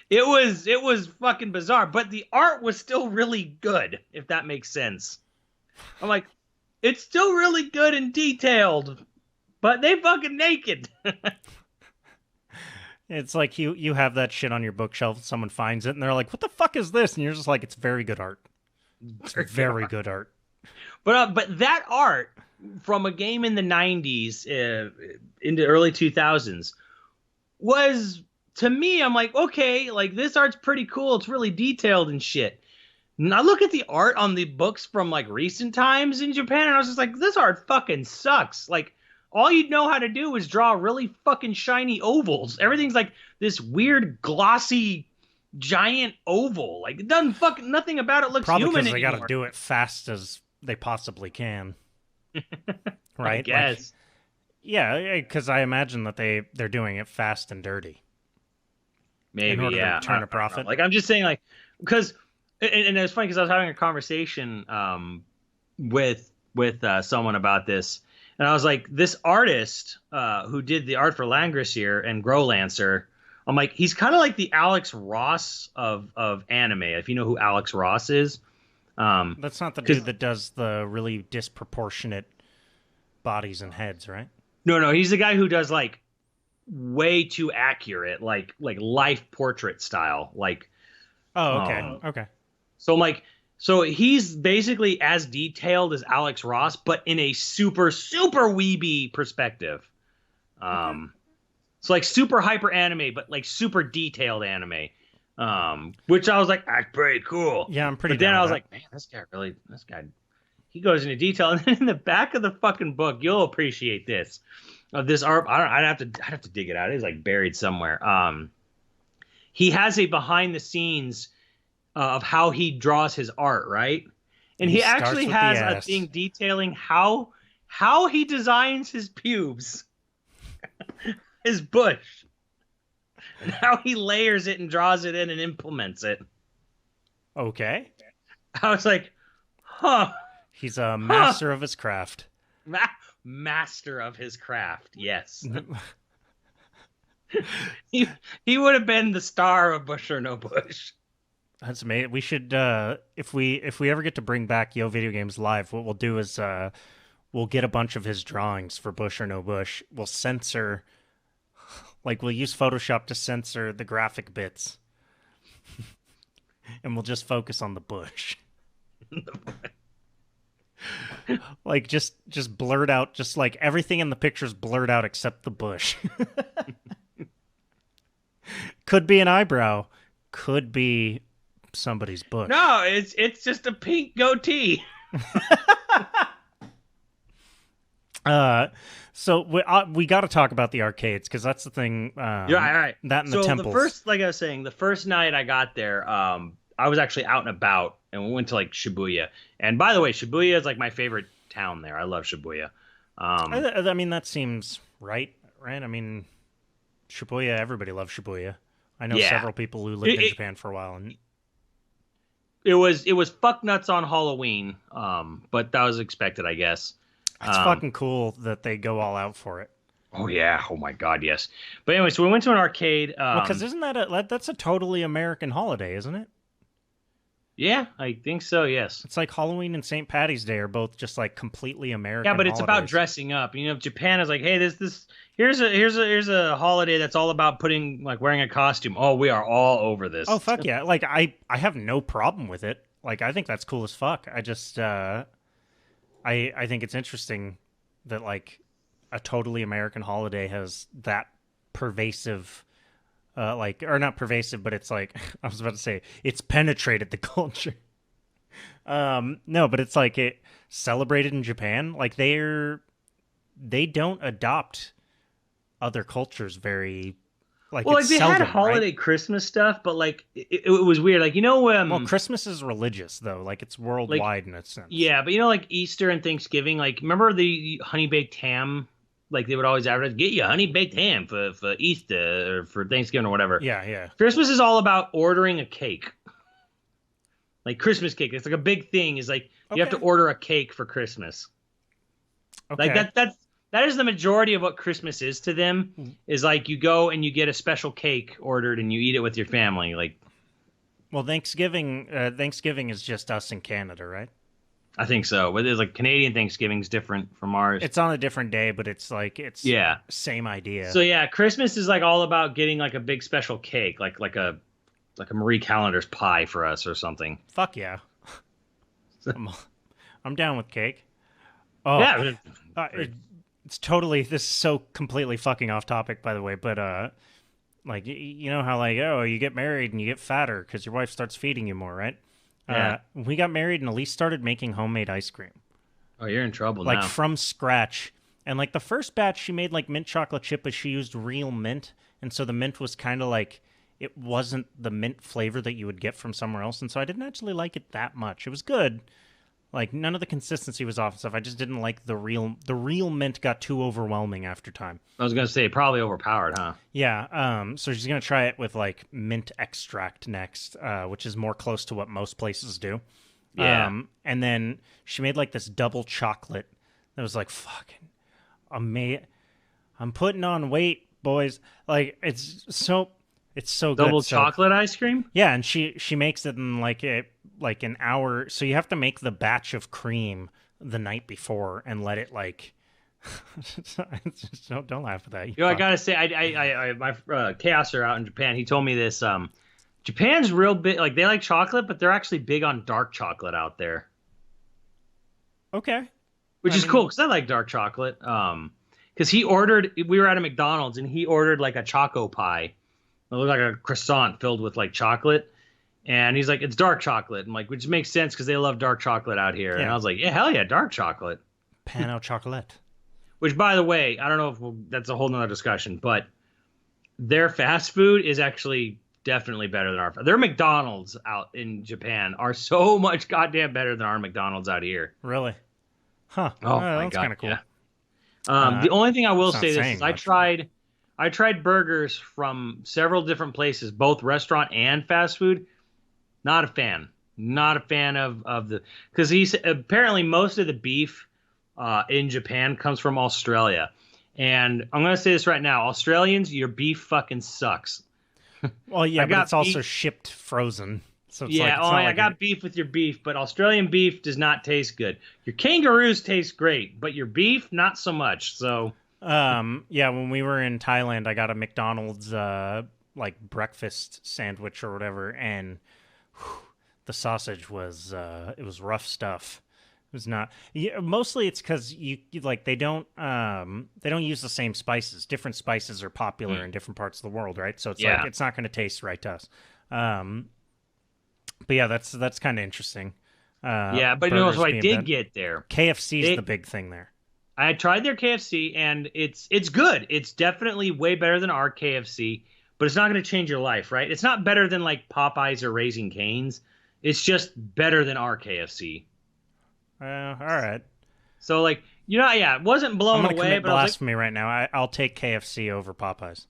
It was fucking bizarre, but the art was still really good, if that makes sense. I'm like, it's still really good and detailed, but they fucking naked. It's like you have that shit on your bookshelf, someone finds it, and they're like, what the fuck is this? And you're just like, it's very good art. It's very good art. But that art from a game in the 90s into early 2000s was, to me, I'm like, okay, like this art's pretty cool. It's really detailed and shit. And I look at the art on the books from like recent times in Japan, and I was just like, this art fucking sucks. Like, all you'd know how to do is draw really fucking shiny ovals. Everything's like this weird, glossy, giant oval. Like, it doesn't fucking, nothing about it looks Probably human because they anymore. got to do it fast as they possibly can. Right? I guess. Like, yeah, because I imagine that they're doing it fast and dirty. Maybe, in order to turn a profit. Like, I'm just saying, like, because, and it's funny because I was having a conversation with someone about this. And I was like, this artist who did the art for Langrisser and Growlancer, I'm like, he's kind of like the Alex Ross of anime. If you know who Alex Ross is. That's not the dude that does the really disproportionate bodies and heads, right? No, he's the guy who does like way too accurate, like life portrait style. Like, oh, okay, okay. So I'm like, so he's basically as detailed as Alex Ross, but in a super, super weeby perspective. So like super hyper anime, but like super detailed anime. Which I was like, that's pretty cool. Yeah, I'm pretty. But then I was like, man, this guy, he goes into detail. And then in the back of the fucking book, you'll appreciate this. Of this art, I'd have to dig it out. It's like buried somewhere. He has a behind the scenes of how he draws his art, right? And he actually has a thing detailing how he designs his pubes, his bush, and how he layers it and draws it in and implements it. Okay. I was like, huh. He's a master of his craft. Master of his craft, yes. he would have been the star of Bush or No Bush. That's amazing. We should, if we ever get to bring back YoVideogames live, what we'll do is we'll get a bunch of his drawings for Bush or No Bush. We'll censor, like we'll use Photoshop to censor the graphic bits, and we'll just focus on the bush. Like just blurred out, just like everything in the picture's blurred out except the bush. Could be an eyebrow, could be somebody's bush. No, it's just a pink goatee. So we got to talk about the arcades because that's the thing. Yeah, all right. That and the temples. The first, like I was saying, the first night I got there, I was actually out and about, and we went to like Shibuya. And by the way, Shibuya is like my favorite town there. I love Shibuya. I mean, that seems right? I mean, Shibuya. Everybody loves Shibuya. I know several people who lived in Japan for a while, and it was fuck nuts on Halloween. But that was expected, I guess. It's fucking cool that they go all out for it. Oh yeah. Oh my God, yes. But anyway, so we went to an arcade. Well, because isn't that's a totally American holiday, isn't it? Yeah, I think so. Yes. It's like Halloween and St. Patty's Day are both just like completely American. Yeah, but it's about holidays. dressing up. You know, if Japan is like, hey, here's a holiday that's all about wearing a costume. Oh, we are all over this. Oh fuck yeah! Like I have no problem with it. Like I think that's cool as fuck. I just I think it's interesting that like a totally American holiday has that pervasive, or not pervasive, but it's like I was about to say it's penetrated the culture. No, but it's like it celebrated in Japan. Like they don't adopt other cultures very. Like, well, it's like they seldom, had holiday right? Christmas stuff, but like it was weird. Like Well, Christmas is religious though. Like it's worldwide in a sense. yeah, but like Easter and Thanksgiving. Like remember the honey baked ham? Like they would always advertise, get you honey baked ham for Easter or for Thanksgiving or whatever. Yeah, yeah. Christmas is all about ordering a cake. Like Christmas cake, it's like a big thing. Is like you have to order a cake for Christmas. Okay. Like that is the majority of what Christmas is to them. Is like you go and you get a special cake ordered and you eat it with your family. Like, well, Thanksgiving is just us in Canada, right? I think so. But it's like Canadian Thanksgiving's different from ours. It's on a different day, but it's same idea. So yeah, Christmas is like all about getting like a big special cake, like a Marie Callender's pie for us or something. Fuck yeah. I'm down with cake. Oh yeah, it's totally. This is so completely fucking off topic, by the way. But like you know how like you get married and you get fatter because your wife starts feeding you more, right? Yeah. We got married and Elise started making homemade ice cream. Oh, you're in trouble like now. From scratch. And like the first batch she made like mint chocolate chip, but she used real mint, and so the mint was kind of like it wasn't the mint flavor that you would get from somewhere else, and so I didn't actually like it that much. It was good. Like none of the consistency was off and stuff. I just didn't like the real mint got too overwhelming after time. I was gonna say probably overpowered, huh? Yeah. So she's gonna try it with like mint extract next, which is more close to what most places do. Yeah. And then she made like this double chocolate that was like fucking amazing. I'm putting on weight, boys. Like it's so good. Double chocolate ice cream? Yeah, and she makes it in like an hour. So you have to make the batch of cream the night before and let it like. Just don't laugh at that. I gotta say, my chaoser out in Japan. He told me this. Japan's real big. Like they like chocolate, but they're actually big on dark chocolate out there. Okay. Which is cool because I like dark chocolate. Because we were at a McDonald's and he ordered like a choco pie. It looked like a croissant filled with like chocolate. And he's like, it's dark chocolate. And like, which makes sense because they love dark chocolate out here. Yeah. And I was like, yeah, hell yeah, dark chocolate. Pan au chocolate. Which, by the way, I don't know if that's a whole nother discussion, but their fast food is actually definitely better than our. Their McDonald's out in Japan are so much goddamn better than our McDonald's out here. Really? Huh. Oh my that's God, kind of cool. Yeah. The only thing I will say is I tried burgers from several different places, both restaurant and fast food. Not a fan. Not a fan of the because apparently most of the beef in Japan comes from Australia, and I'm gonna say this right now: Australians, your beef fucking sucks. Well, yeah, but it's also shipped frozen. So it's I got beef with your beef, but Australian beef does not taste good. Your kangaroos taste great, but your beef not so much. So, yeah, when we were in Thailand, I got a McDonald's like breakfast sandwich or whatever, and the sausage was it was rough stuff. It was not. Yeah, mostly it's because you like they don't use the same spices. Different spices are popular in different parts of the world, right? So it's like it's not going to taste right to us. But yeah, that's kind of interesting. Yeah, but you know what I did get there? KFC is the big thing there. I tried their KFC and it's good. It's definitely way better than our KFC, but it's not going to change your life, right? It's not better than like Popeyes or Raising Cane's. It's just better than our KFC. All right. So like, it wasn't blown I'm gonna away. Commit but blasphemy right now. I'll take KFC over Popeyes.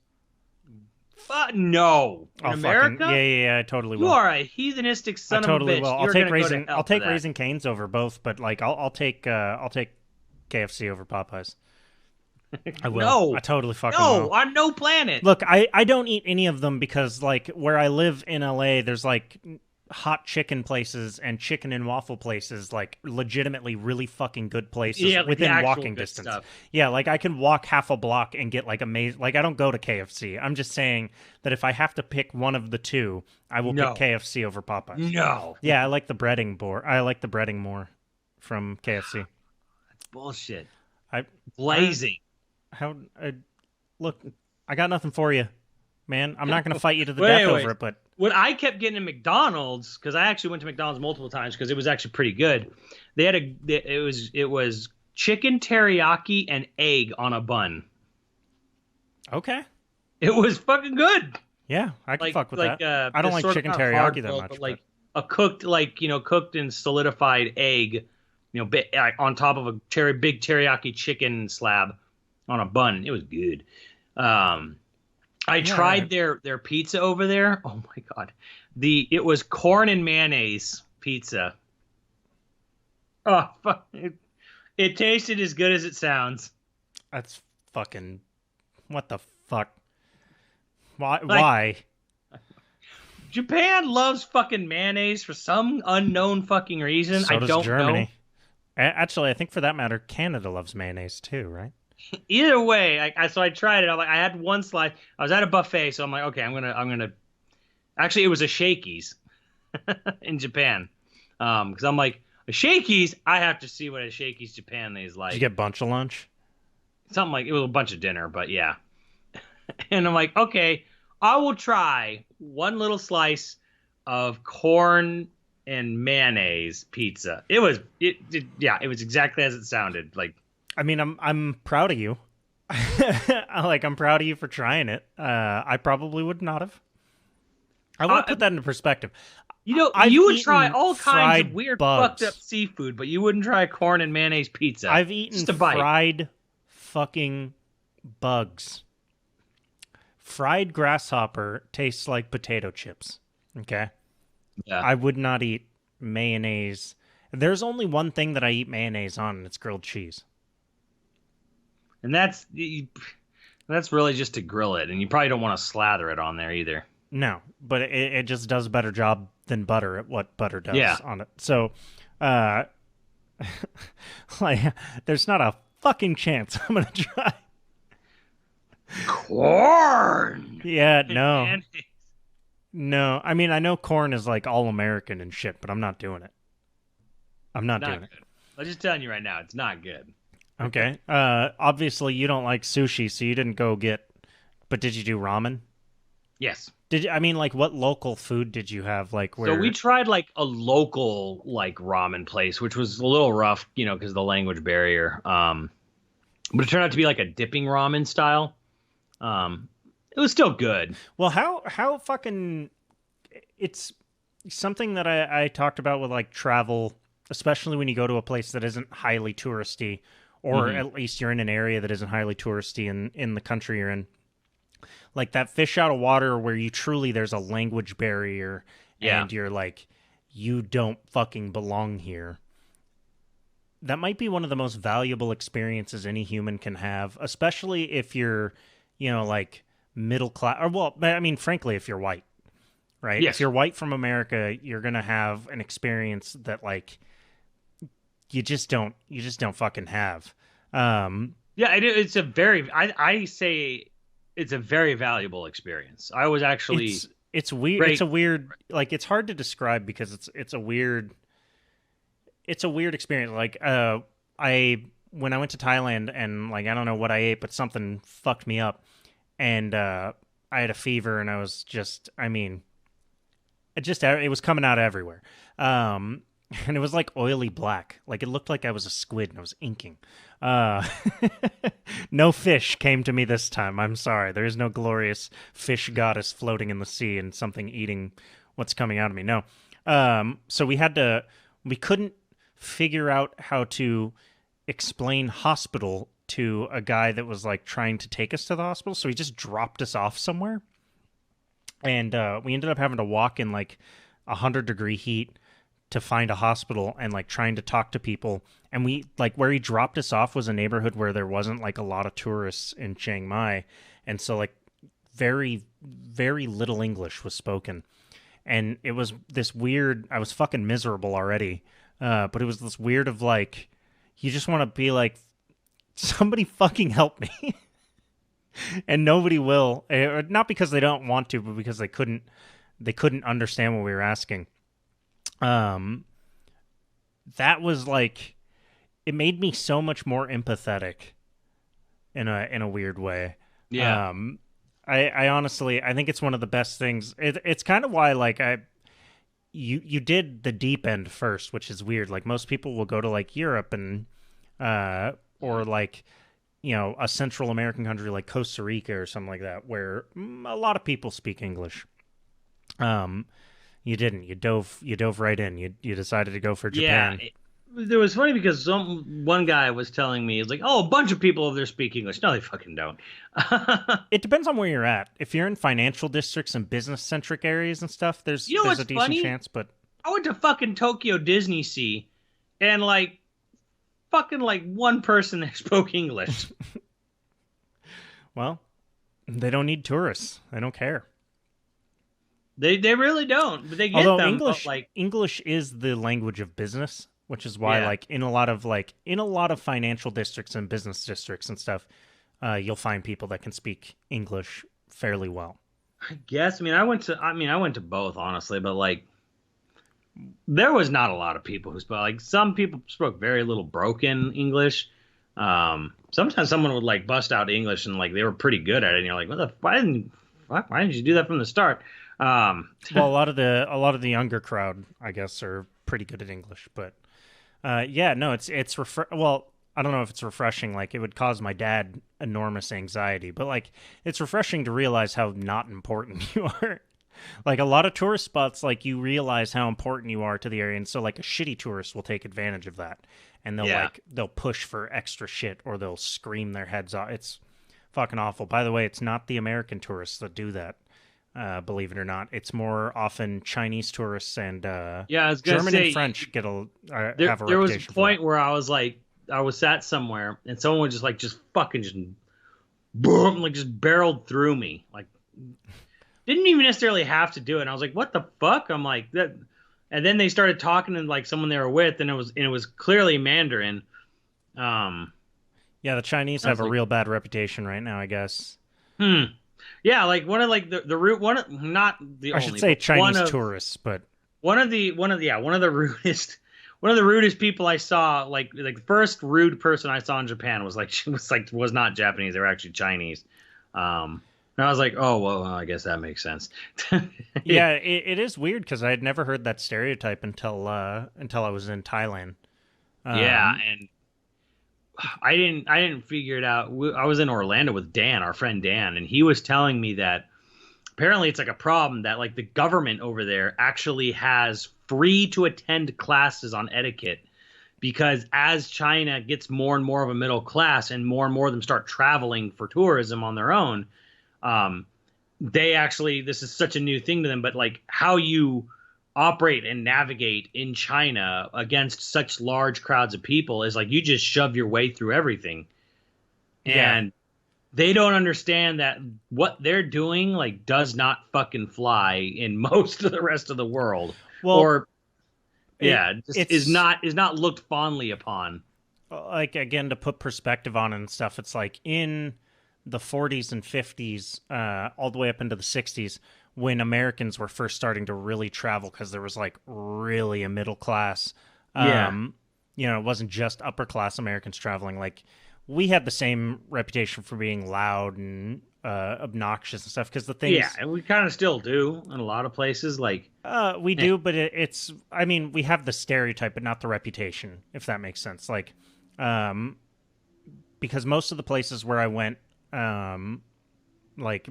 No. In I'll America? fucking yeah, I totally will. You are a heathenistic son I totally of a bitch. will. You're gonna go to hell I'll for take that. Raising Cane's over both, but like I'll take KFC over Popeyes. I will. No. I totally fucking No, will. on no planet. Look, I don't eat any of them because like where I live in LA, there's like hot chicken places and chicken and waffle places, like legitimately really fucking good places Yeah, like the within actual walking good distance. stuff. Yeah, like I can walk half a block and get like amazing. Like I don't go to KFC. I'm just saying that if I have to pick one of the two, I will No. pick KFC over Popeyes. No. Yeah, I like the breading more. I like the breading more from KFC. That's bullshit. I Blazing. how look, I got nothing for you, man. I'm not gonna fight you to the But death anyways, over it, but what I kept getting at McDonald's, because I actually went to McDonald's multiple times because it was actually pretty good. They had it was chicken teriyaki and egg on a bun. okay. It was fucking good. Yeah, I can fuck with that. I don't it's like sort of chicken not teriyaki that hard-boiled, much. but like a cooked, like, cooked and solidified egg, on top of a big teriyaki chicken slab on a bun. It was good. I tried their pizza over there. Oh my god, it was corn and mayonnaise pizza. Oh fuck! It tasted as good as it sounds. That's fucking. What the fuck? Why? Like, why? Japan loves fucking mayonnaise for some unknown fucking reason. So I does don't Germany. know. Actually, I think for that matter, Canada loves mayonnaise too, right? Either way, so I tried it. I had one slice. I was at a buffet, so I'm like, okay, I'm gonna. Actually, it was a Shakey's in Japan, because I'm like, a Shakey's. I have to see what a Shakey's Japan is like. Did you get bunch of lunch? Something like, it was a bunch of dinner, but yeah. And I'm like, okay, I will try one little slice of corn and mayonnaise pizza. It was exactly as it sounded. Like, I mean, I'm proud of you. I'm proud of you for trying it. I probably would not have. I want to put that into perspective. You would try all kinds of weird, bugs. fucked up seafood, but you wouldn't try corn and mayonnaise pizza. I've eaten Just a bite. fried fucking bugs. Fried grasshopper tastes like potato chips. Okay? Yeah. I would not eat mayonnaise. There's only one thing that I eat mayonnaise on, and it's grilled cheese. And that's really just to grill it, and you probably don't want to slather it on there either. No, but it just does a better job than butter at what butter does on it. So, there's not a fucking chance I'm gonna try. Corn. Yeah, no, Mayonnaise. no. I mean, I know corn is like all American and shit, but I'm not doing it. I'm not doing Good. I'm just telling you right now, it's not good. it. Okay. Obviously you don't like sushi, so you didn't go get. But did you do ramen? Yes. I mean, like, what local food did you have? Like, where? So we tried like a local ramen place, which was a little rough, because of the language barrier. But it turned out to be like a dipping ramen style. It was still good. Well, how fucking? It's something that I talked about with like travel, especially when you go to a place that isn't highly touristy, or at least you're in an area that isn't highly touristy in the country you're in. Like that fish out of water where there's a language barrier and you're like, you don't fucking belong here. That might be one of the most valuable experiences any human can have, especially if you're, like middle class, or well, I mean, frankly, if you're white, right? Yes. If you're white from America, you're going to have an experience that like you just don't fucking have. It's a very, I say it's a very valuable experience. I was actually, it's weird. great. It's a weird, like, it's hard to describe because it's a weird experience. Like, when I went to Thailand and like, I don't know what I ate, but something fucked me up. And, I had a fever and I was just, I mean, it was coming out everywhere. And it was like oily black. Like it looked like I was a squid and I was inking. No fish came to me this time. I'm sorry. There is no glorious fish goddess floating in the sea and something eating what's coming out of me. No. So we couldn't figure out how to explain hospital to a guy that was like trying to take us to the hospital. So he just dropped us off somewhere. and we ended up having to walk in like 100-degree heat to find a hospital and like trying to talk to people. And we like where he dropped us off was a neighborhood where there wasn't like a lot of tourists in Chiang Mai, and so like very very little English was spoken. And it was this weird, I was fucking miserable already, but it was this weird of like you just want to be like, somebody fucking help me. And nobody will, not because they don't want to, but because they couldn't understand what we were asking. That was like, it made me so much more empathetic in a weird way. Yeah. I honestly, I think it's one of the best things. It's kind of why like you did the deep end first, which is weird. Like most people will go to like Europe and or like, you know, a Central American country like Costa Rica or something like that, where a lot of people speak English. You didn't. You dove right in. You decided to go for Japan. Yeah. It was funny because one guy was telling me, he's like, oh, a bunch of people over there speak English. No, they fucking don't. It depends on where you're at. If you're in financial districts and business-centric areas and stuff, there's a decent funny? chance, but I went to fucking Tokyo Disney Sea, and like fucking like one person that spoke English. well, they don't need tourists. They don't care. They really don't, but they get Although them. English, like English is the language of business, which is why, Yeah. like in a lot of financial districts and business districts and stuff, you'll find people that can speak English fairly well. I guess. I went to both, honestly, but like there was not a lot of people who spoke. Like some people spoke very little broken English. Sometimes someone would like bust out English and like they were pretty good at it, and you're like, why didn't you do that from the start? Well, a lot of the younger crowd, I guess, are pretty good at English, but yeah, no, it's well, I don't know if it's refreshing. Like it would cause my dad enormous anxiety, but like it's refreshing to realize how not important you are. Like a lot of tourist spots, like you realize how important you are to the area, and so like a shitty tourist will take advantage of that, and they'll push for extra shit or they'll scream their heads off. It's fucking awful. By the way, it's not the American tourists that do that. Believe it or not, it's more often Chinese tourists and yeah, I was gonna German say, and French have a there was a reputation point where I was like, I was sat somewhere and someone would just fucking boom, like just barreled through me, like didn't even necessarily have to do it. And I was like, what the fuck? I'm like that, and then they started talking to like someone they were with, and it was clearly Mandarin. Yeah, the Chinese have a real bad reputation right now, I guess. Yeah, like one of like the root one, not the I only, should say but Chinese tourists, but one of the rudest people I saw, like the first rude person I saw in Japan was not Japanese. They were actually Chinese. And I was like, oh well, I guess that makes sense. yeah, it is weird because I had never heard that stereotype until I was in Thailand. Yeah, and I didn't figure it out. I was in Orlando with Dan, our friend Dan, and he was telling me that apparently it's like a problem that like the government over there actually has free to attend classes on etiquette, because as China gets more and more of a middle class and more of them start traveling for tourism on their own, they actually, this is such a new thing to them, but like how you operate and navigate in China against such large crowds of people is like you just shove your way through everything. And they don't understand that what they're doing like does not fucking fly in most of the rest of the world. Well, or is not looked fondly upon. Like again, to put perspective on it and stuff, it's like in the 40s and 50s, all the way up into the 60s, when Americans were first starting to really travel, because there was like really a middle class. You know, it wasn't just upper class Americans traveling. Like we had the same reputation for being loud and obnoxious and stuff. Because the thing, and we kind of still do in a lot of places. Like we do, but it's. I mean, we have the stereotype, but not the reputation. If that makes sense. Like, because most of the places where I went, like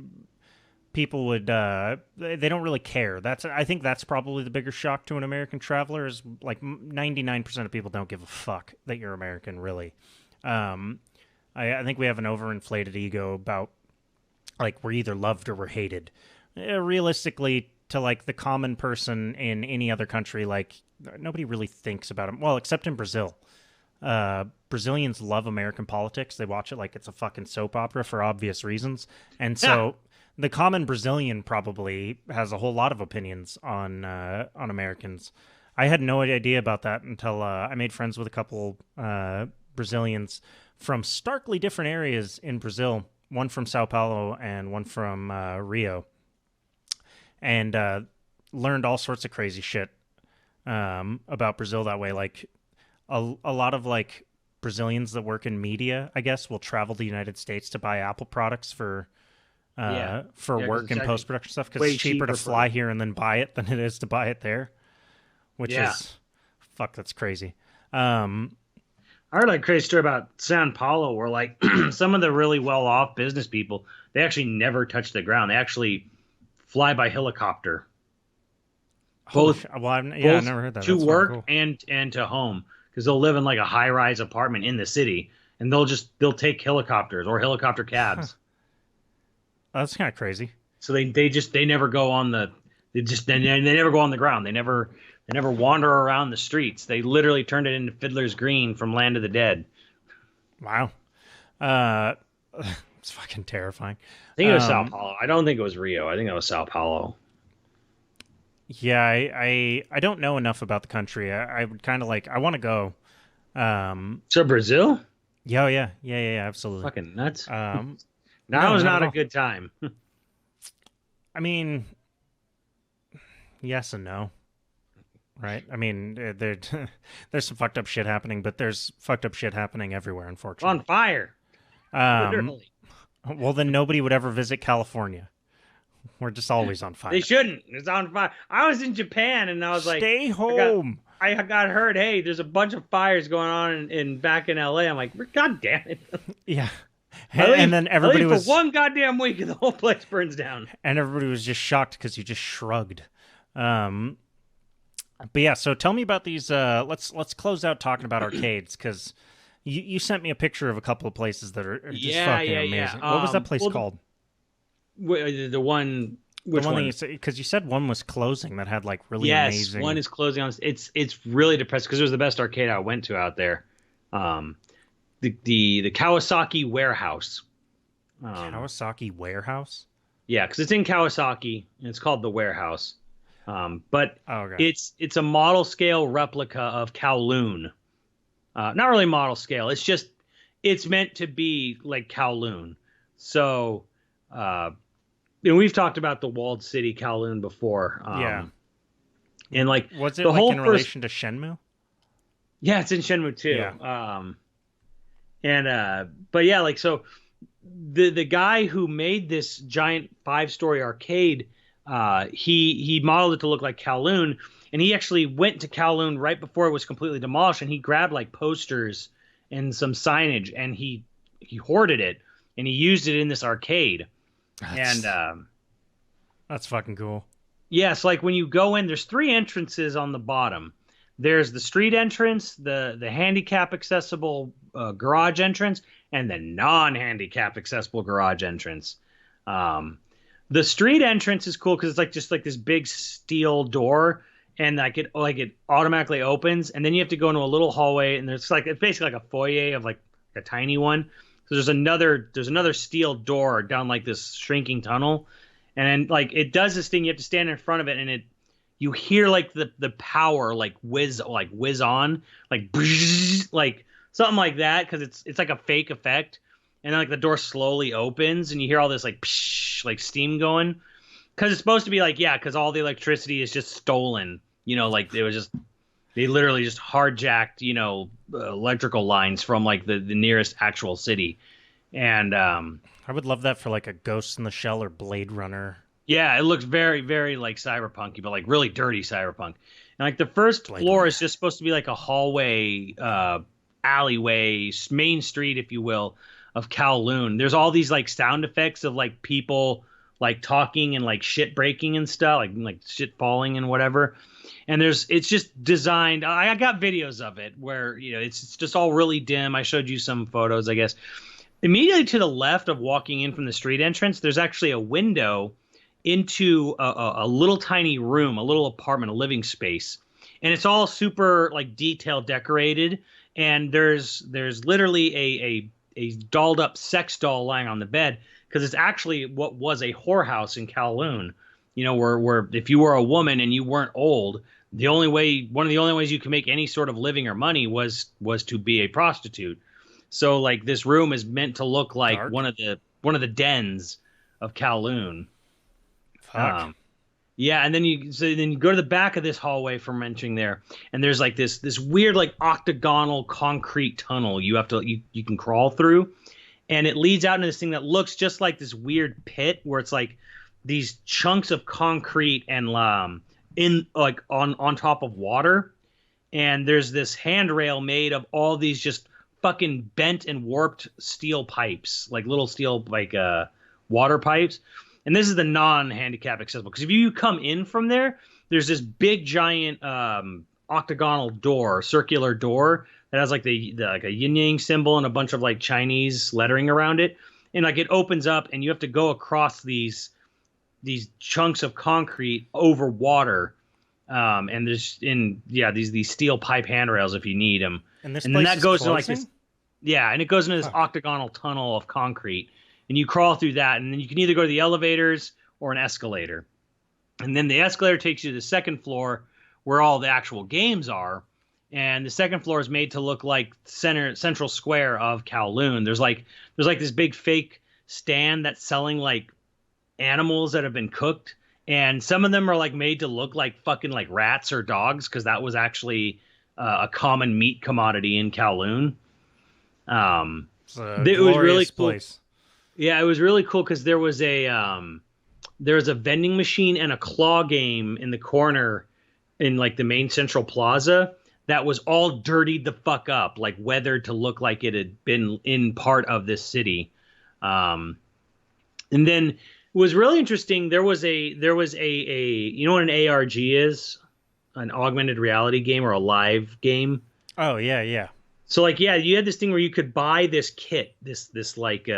people would they don't really care. I think that's probably the bigger shock to an American traveler is like 99% of people don't give a fuck that you're American, really. I think we have an overinflated ego about like we're either loved or we're hated. realistically, to like the common person in any other country, like nobody really thinks about them. Well, except in Brazil. Brazilians love American politics. They watch it like it's a fucking soap opera for obvious reasons. And so the common Brazilian probably has a whole lot of opinions on Americans. I had no idea about that until I made friends with a couple Brazilians from starkly different areas in Brazil, one from Sao Paulo and one from Rio, and learned all sorts of crazy shit about Brazil that way. Like a lot of like Brazilians that work in media, I guess, will travel to the United States to buy Apple products for work and post-production stuff because it's cheaper to fly here and then buy it than it is to buy it there, which is that's crazy. I heard like a crazy story about Sao Paulo where like some of the really well-off business people, they actually never touch the ground. They actually fly by helicopter. I've never heard that. To work and to home, because they'll live in like a high-rise apartment in the city, and they'll take helicopters or helicopter cabs. That's kind of crazy. So they never go on they never go on the ground. They never wander around the streets. They literally turned it into Fiddler's Green from Land of the Dead. Wow. It's fucking terrifying. I think it was Sao Paulo. I don't think it was Rio. I think that was Sao Paulo. Yeah, I don't know enough about the country. I would kind of like, I want to go. So Brazil? Yeah, absolutely. Fucking nuts. Now is not a good time. I mean, yes and no. Right? I mean, there's some fucked up shit happening, but there's fucked up shit happening everywhere, unfortunately. On fire. Literally. Well, then nobody would ever visit California. We're just always on fire. They shouldn't. It's on fire. I was in Japan, and I was like, stay home. I got heard, hey, there's a bunch of fires going on back in LA. I'm like, God damn it. Yeah. And then everybody was for one goddamn week, and the whole place burns down. And everybody was just shocked because you just shrugged. But yeah, so tell me about these. Let's close out talking about arcades, because you sent me a picture of a couple of places that are just fucking amazing. What was that place called? The one. Which one? Because you said one was closing that had like really amazing. Yes, one is closing on. It's really depressing because it was the best arcade I went to out there. The Kawasaki Warehouse. Kawasaki Warehouse? Yeah, because it's in Kawasaki and it's called the Warehouse. But it's a model scale replica of Kowloon. Not really model scale. It's meant to be like Kowloon. So, and we've talked about the walled city Kowloon before. And like, was it like in relation to Shenmue? Yeah, it's in Shenmue too. Yeah. But yeah, like, so the guy who made this giant 5-story arcade, he modeled it to look like Kowloon, and he actually went to Kowloon right before it was completely demolished, and he grabbed like posters and some signage, and he hoarded it, and he used it in this arcade. That's fucking cool. Yes, like when you go in, there's 3 entrances on the bottom. There's the street entrance, the handicap accessible garage entrance, and the non-handicap accessible garage entrance. The street entrance is cool because it's like just like this big steel door, and it automatically opens, and then you have to go into a little hallway, and it's basically like a foyer of like a tiny one. So there's another steel door down like this shrinking tunnel, and then like it does this thing. You have to stand in front of it, and you hear like the power like whiz on like like something like that, because it's like a fake effect, and then like the door slowly opens, and you hear all this like like steam going, because it's supposed to be like, yeah, because all the electricity is just stolen, like they literally just hardjacked electrical lines from like the nearest actual city. And I would love that for like a Ghost in the Shell or Blade Runner. Yeah, it looks very, very like cyberpunky, but like really dirty cyberpunk. And like the first floor is just supposed to be like a hallway, alleyway, main street, if you will, of Kowloon. There's all these like sound effects of like people like talking and like shit breaking and stuff, like shit falling and whatever. And it's just designed. I got videos of it where it's just all really dim. I showed you some photos, I guess. Immediately to the left of walking in from the street entrance, there's actually a window into a little tiny room, a little apartment, a living space, and it's all super like detailed decorated. And there's literally a dolled up sex doll lying on the bed because it's actually what was a whorehouse in Kowloon. You know, where if you were a woman and you weren't old, one of the only ways you could make any sort of living or money was to be a prostitute. So like this room is meant to look like Dark. one of the dens of Kowloon. Fuck. Yeah, and then you go to the back of this hallway for mentioning there, and there's like this weird like octagonal concrete tunnel you can crawl through, and it leads out into this thing that looks just like this weird pit where it's like these chunks of concrete and in like on top of water, and there's this handrail made of all these just fucking bent and warped steel pipes, like little steel like water pipes. And this is the non-handicap accessible, because if you come in from there, there's this big giant octagonal door, circular door that has like like a yin yang symbol and a bunch of like Chinese lettering around it, and like it opens up and you have to go across these chunks of concrete over water, and there's these steel pipe handrails if you need them, And this and place then that is goes closing? to like this, and it goes into this octagonal tunnel of concrete. And you crawl through that, and then you can either go to the elevators or an escalator. And then the escalator takes you to the second floor where all the actual games are. And the second floor is made to look like central square of Kowloon. There's like this big fake stand that's selling like animals that have been cooked. And some of them are like made to look like fucking like rats or dogs, because that was actually a common meat commodity in Kowloon. It's a It was really glorious cool. place. Yeah, it was really cool because there was a vending machine and a claw game in the corner in like the main central plaza that was all dirtied the fuck up, like weathered to look like it had been in part of this city. And then it was really interesting. There was a you know what an ARG is? An augmented reality game or a live game. Oh yeah. So like you had this thing where you could buy this kit, this like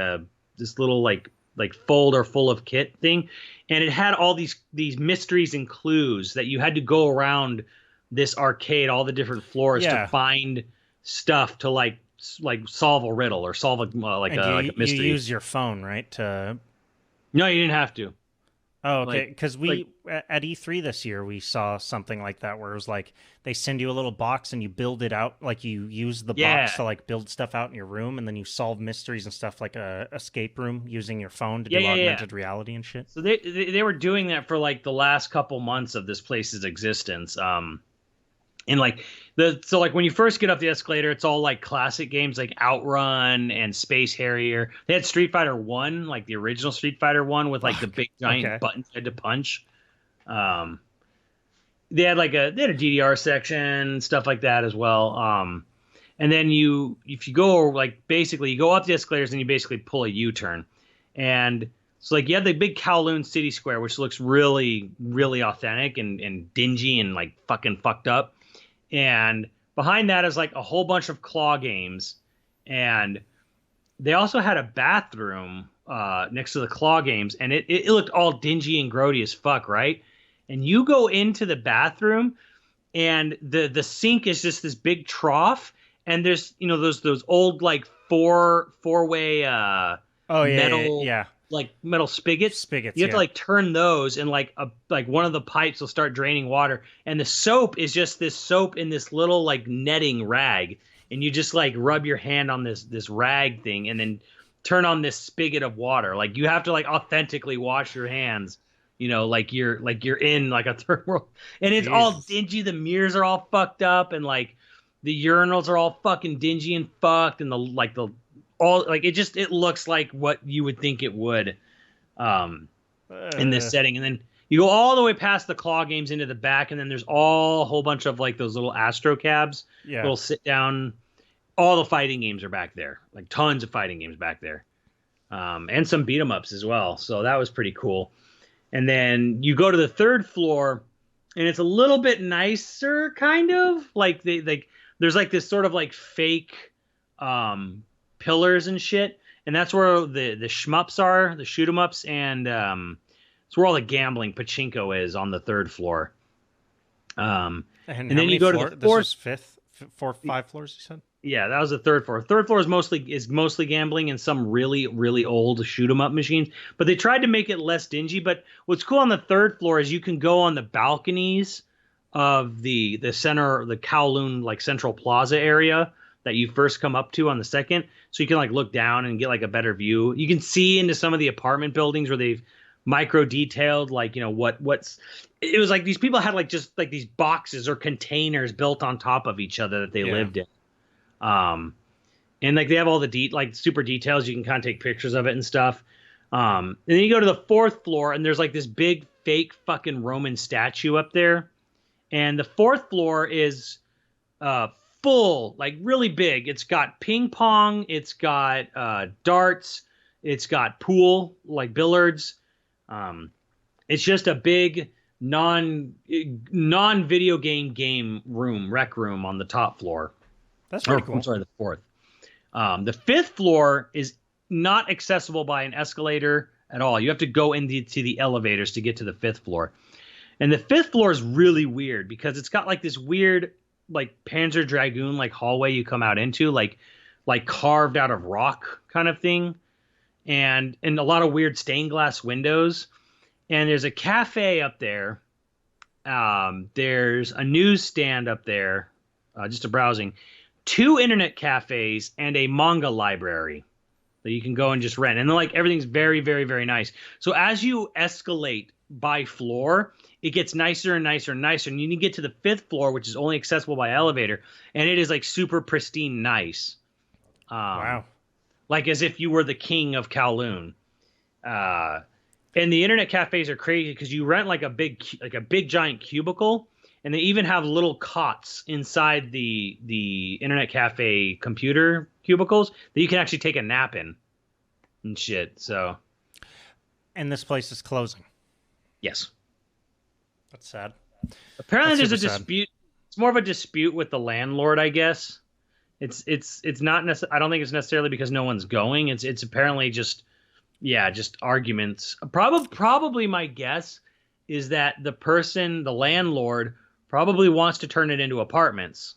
this little like folder full of kit thing, and it had all these mysteries and clues that you had to go around this arcade, all the different floors to find stuff to like solve a riddle or solve a a mystery. You use your phone, right? To No, you didn't have to. Oh, okay. Because at E3 this year, we saw something like that where it was like they send you a little box and you build it out. Like you use the box to like build stuff out in your room, and then you solve mysteries and stuff like a escape room using your phone to do augmented reality and shit. So they were doing that for like the last couple months of this place's existence. And like when you first get up the escalator, it's all like classic games like Outrun and Space Harrier. They had Street Fighter 1, like the original Street Fighter 1 with like the big giant buttons you had to punch. They had a DDR section, stuff like that as well. And then if you go basically you go up the escalators and you basically pull a U-turn. And so like you have the big Kowloon City Square, which looks really, really authentic and dingy and like fucking fucked up. And behind that is like a whole bunch of claw games, and they also had a bathroom next to the claw games, and it looked all dingy and grody as fuck, right? And you go into the bathroom, and the sink is just this big trough, and there's those old like four-way metal like metal spigots. You have to like turn those, and like one of the pipes will start draining water, and the soap is just this soap in this little like netting rag, and you just like rub your hand on this rag thing and then turn on this spigot of water. Like you have to like authentically wash your hands, like you're in like a third world, and it's all dingy. The mirrors are all fucked up, and like the urinals are all fucking dingy and fucked, and it looks like what you would think it would in this setting. And then you go all the way past the claw games into the back, and then there's a whole bunch of like those little Astro cabs, little sit down. All the fighting games are back there, like tons of fighting games back there, and some beat 'em ups as well. So that was pretty cool. And then you go to the third floor, and it's a little bit nicer, kind of like there's like this sort of like fake pillars and shit, and that's where the shmups are, the shoot 'em ups, and It's where all the gambling pachinko is on the 3rd floor. And And how then many you go to floor? the This 4th. was fifth, 5 floors. You said. Yeah, that was the 3rd floor. 3rd floor is mostly gambling and some really, really old shoot 'em up machines. But they tried to make it less dingy. But what's cool on the 3rd floor is you can go on the balconies of the center, the Kowloon like Central Plaza area that you first come up to on the 2nd. So you can like look down and get like a better view. You can see into some of the apartment buildings where they've micro detailed like, you know, what's it was like these people had like just like these boxes or containers built on top of each other that they lived in. And like they have all the like super details. You can kind of take pictures of it and stuff. And then you go to the 4th floor and there's like this big fake fucking Roman statue up there. And the 4th floor is full, like really big. It's got ping pong, it's got darts, it's got pool, like billiards. It's just a big non video game room, rec room on the top floor. That's pretty cool. I'm sorry, the 4th. The 5th floor is not accessible by an escalator at all. You have to go into the elevators to get to the 5th floor. And the 5th floor is really weird because it's got like this weird like Panzer Dragoon like hallway you come out into, like carved out of rock kind of thing. And a lot of weird stained glass windows. And there's a cafe up there. There's a newsstand up there, just a browsing. 2 internet cafes and a manga library that you can go and just rent. And then like everything's very, very, very nice. So as you escalate by floor, it gets nicer and nicer and nicer. And you need to get to the 5th floor, which is only accessible by elevator. And it is like super pristine nice. Wow. Like as if you were the king of Kowloon. And the internet cafes are crazy because you rent like a big giant cubicle. And they even have little cots inside the internet cafe computer cubicles that you can actually take a nap in and shit. So, and this place is closing. Yes, that's sad. Apparently, That's there's a sad. dispute. It's more of a dispute with the landlord, I guess. It's not I don't think it's necessarily because no one's going. It's apparently just arguments. Probably my guess is that the landlord, probably wants to turn it into apartments,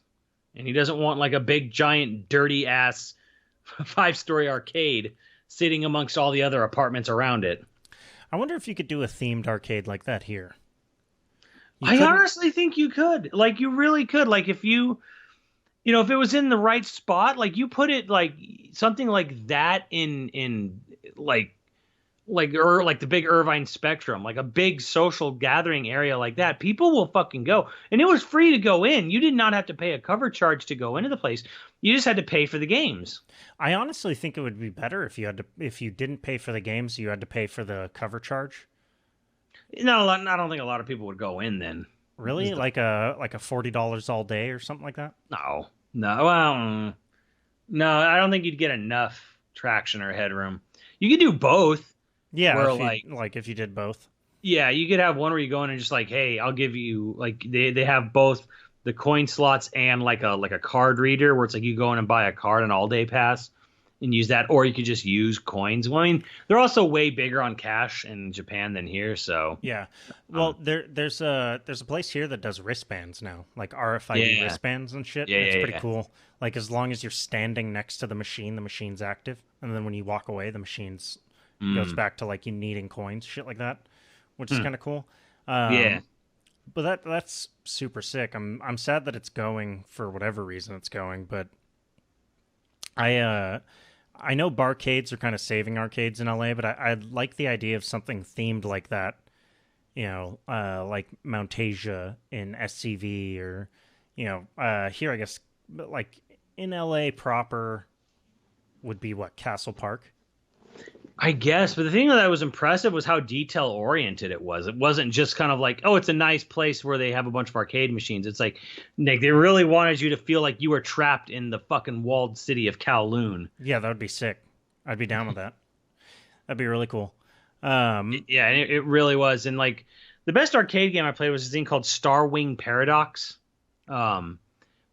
and he doesn't want like a big giant dirty ass 5-story arcade sitting amongst all the other apartments around it. I wonder if you could do a themed arcade like that here. I honestly think you could. Like you really could. Like if if it was in the right spot, like you put it like something like that in like the big Irvine Spectrum, like a big social gathering area like that, people will fucking go. And it was free to go in. You did not have to pay a cover charge to go into the place. You just had to pay for the games. I honestly think it would be better if you didn't pay for the games, you had to pay for the cover charge. No, I don't think a lot of people would go in then. Really? Like a $40 all day or something like that? No. Well, no, I don't think you'd get enough traction or headroom. You could do both. Yeah, where if you did both. Yeah, you could have one where you go in and just like, hey, I'll give you like they have both the coin slots and like a card reader where it's like you go in and buy a card, an all day pass, and use that, or you could just use coins. Well, I mean, they're also way bigger on cash in Japan than here, so yeah. Well, there's a place here that does wristbands now, like RFID wristbands and shit. It's pretty cool. Like as long as you're standing next to the machine's active, and then when you walk away, the machine's goes back to like you needing coins, shit like that, which is kind of cool. But that's super sick. I'm sad that it's going for whatever reason it's going, but I know barcades are kind of saving arcades in LA, but I like the idea of something themed like that. Like Mount Asia in SCV, or here I guess, but like in LA proper would be what, Castle Park. I guess, but the thing that was impressive was how detail-oriented it was. It wasn't just kind of like, oh, it's a nice place where they have a bunch of arcade machines. It's like, Nick, they really wanted you to feel like you were trapped in the fucking walled city of Kowloon. Yeah, that would be sick. I'd be down with that. That'd be really cool. Yeah, and it really was. And like, the best arcade game I played was this thing called Star Wing Paradox,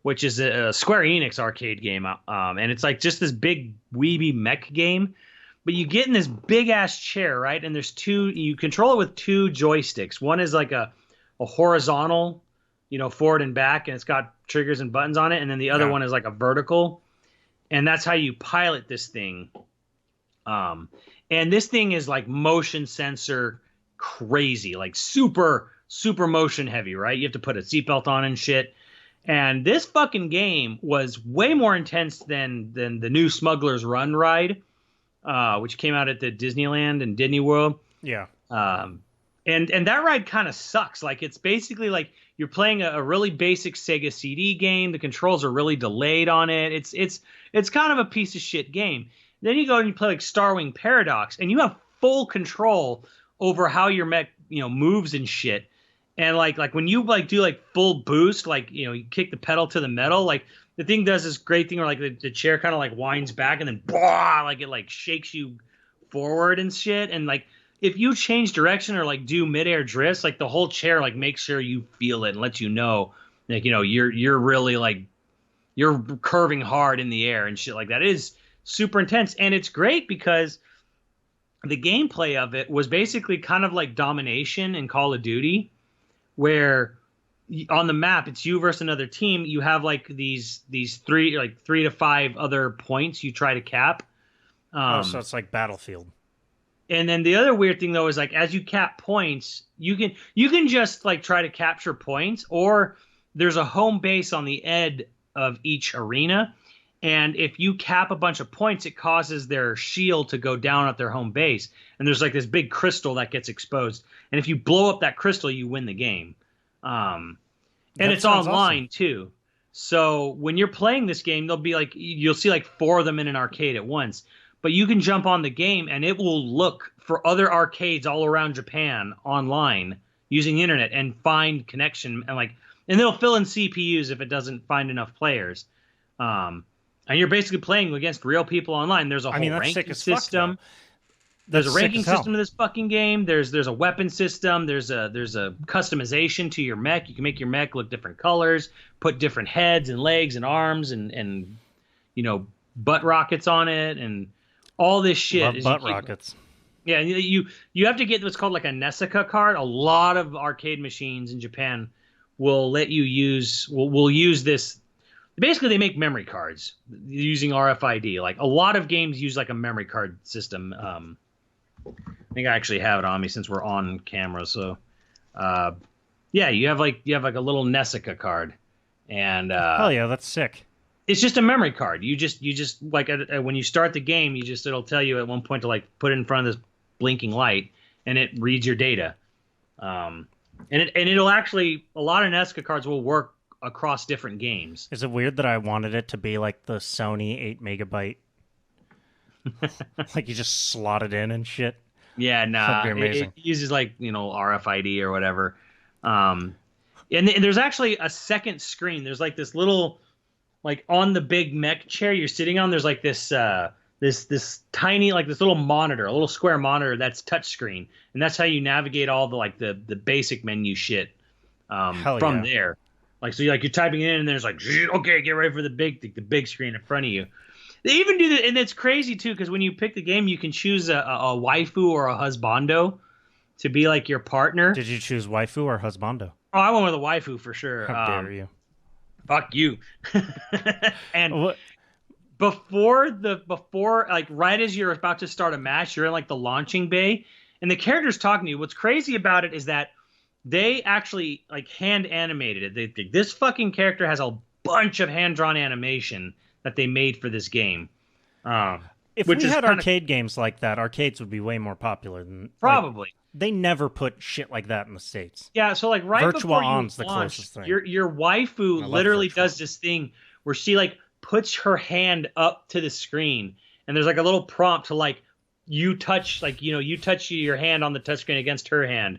which is a Square Enix arcade game. And it's like just this big weeby mech game. but you get in this big ass chair, right? And there's two. You control it with two joysticks. One is like a horizontal, forward and back, and it's got triggers and buttons on it. And then the other one is like a vertical, and that's how you pilot this thing. And this thing is like motion sensor crazy, like super motion heavy, right? You have to put a seatbelt on and shit. And this fucking game was way more intense than the new Smuggler's Run ride, which came out at the Disneyland and Disney World. Yeah. And that ride kind of sucks. Like, it's basically like you're playing a really basic Sega CD game. The controls are really delayed on it. It's kind of a piece of shit game. Then you go and you play like Starwing Paradox, and you have full control over how your mech, moves and shit. And like when you like do like full boost, like you kick the pedal to the metal, like the thing does this great thing where like the chair kind of like winds back and then like it like shakes you forward and shit. And like if you change direction or like do midair drifts, like the whole chair like makes sure you feel it and lets you know, like you're really like you're curving hard in the air and shit like that. It is super intense, and it's great because the gameplay of it was basically kind of like domination in Call of Duty, where on the map it's you versus another team. You have like these three to five other points you try to cap. So it's like Battlefield. And then the other weird thing though is like as you cap points, you can just like try to capture points, or there's a home base on the edge of each arena. And if you cap a bunch of points, it causes their shield to go down at their home base. And there's like this big crystal that gets exposed. And if you blow up that crystal, you win the game. And it's online awesome too. So when you're playing this game, they'll be like, you'll see like 4 of them in an arcade at once. But you can jump on the game and it will look for other arcades all around Japan online using the internet and find connection and it'll fill in CPUs if it doesn't find enough players. And you're basically playing against real people online. There's a whole ranking system. There's a ranking system to this fucking game. There's a weapon system. There's a customization to your mech. You can make your mech look different colors, put different heads and legs and arms and butt rockets on it and all this shit. Love butt rockets. Yeah, you have to get what's called like a Nessica card. A lot of arcade machines in Japan will let you use will use this. Basically, they make memory cards using RFID. Like a lot of games use like a memory card system. I think I actually have it on me since we're on camera. So, yeah, you have like a little Nessica card, and hell yeah, that's sick. It's just a memory card. You just like when you start the game, it'll tell you at one point to like put it in front of this blinking light, and it reads your data. And it'll actually a lot of Nessica cards will work across different games. Is it weird that I wanted it to be like the Sony 8 megabyte? Like you just slot it in and shit? Yeah, nah. It uses like, RFID or whatever. And there's actually a second screen. There's like this little, like on the big mech chair you're sitting on, there's like this this tiny, like this little monitor, a little square monitor that's touchscreen. And that's how you navigate all the basic menu shit from there. Like, so you're typing it in and there's like, okay, get ready for the big screen in front of you. They even do that, and it's crazy too, because when you pick the game, you can choose a waifu or a husbando to be like your partner. Did you choose waifu or husbando? Oh, I went with a waifu for sure. How dare you? Fuck you. And what? before like right as you're about to start a match, you're in like the launching bay, and the character's talking to you. What's crazy about it is that they actually like hand animated it. This fucking character has a bunch of hand drawn animation that they made for this game. If we had arcade games like that, arcades would be way more popular than probably. They never put shit like that in the States. Yeah, so like right Virtual before you On's launch, the closest thing. Your waifu literally does this thing where she like puts her hand up to the screen, and there's like a little prompt to like you touch your hand on the touchscreen against her hand.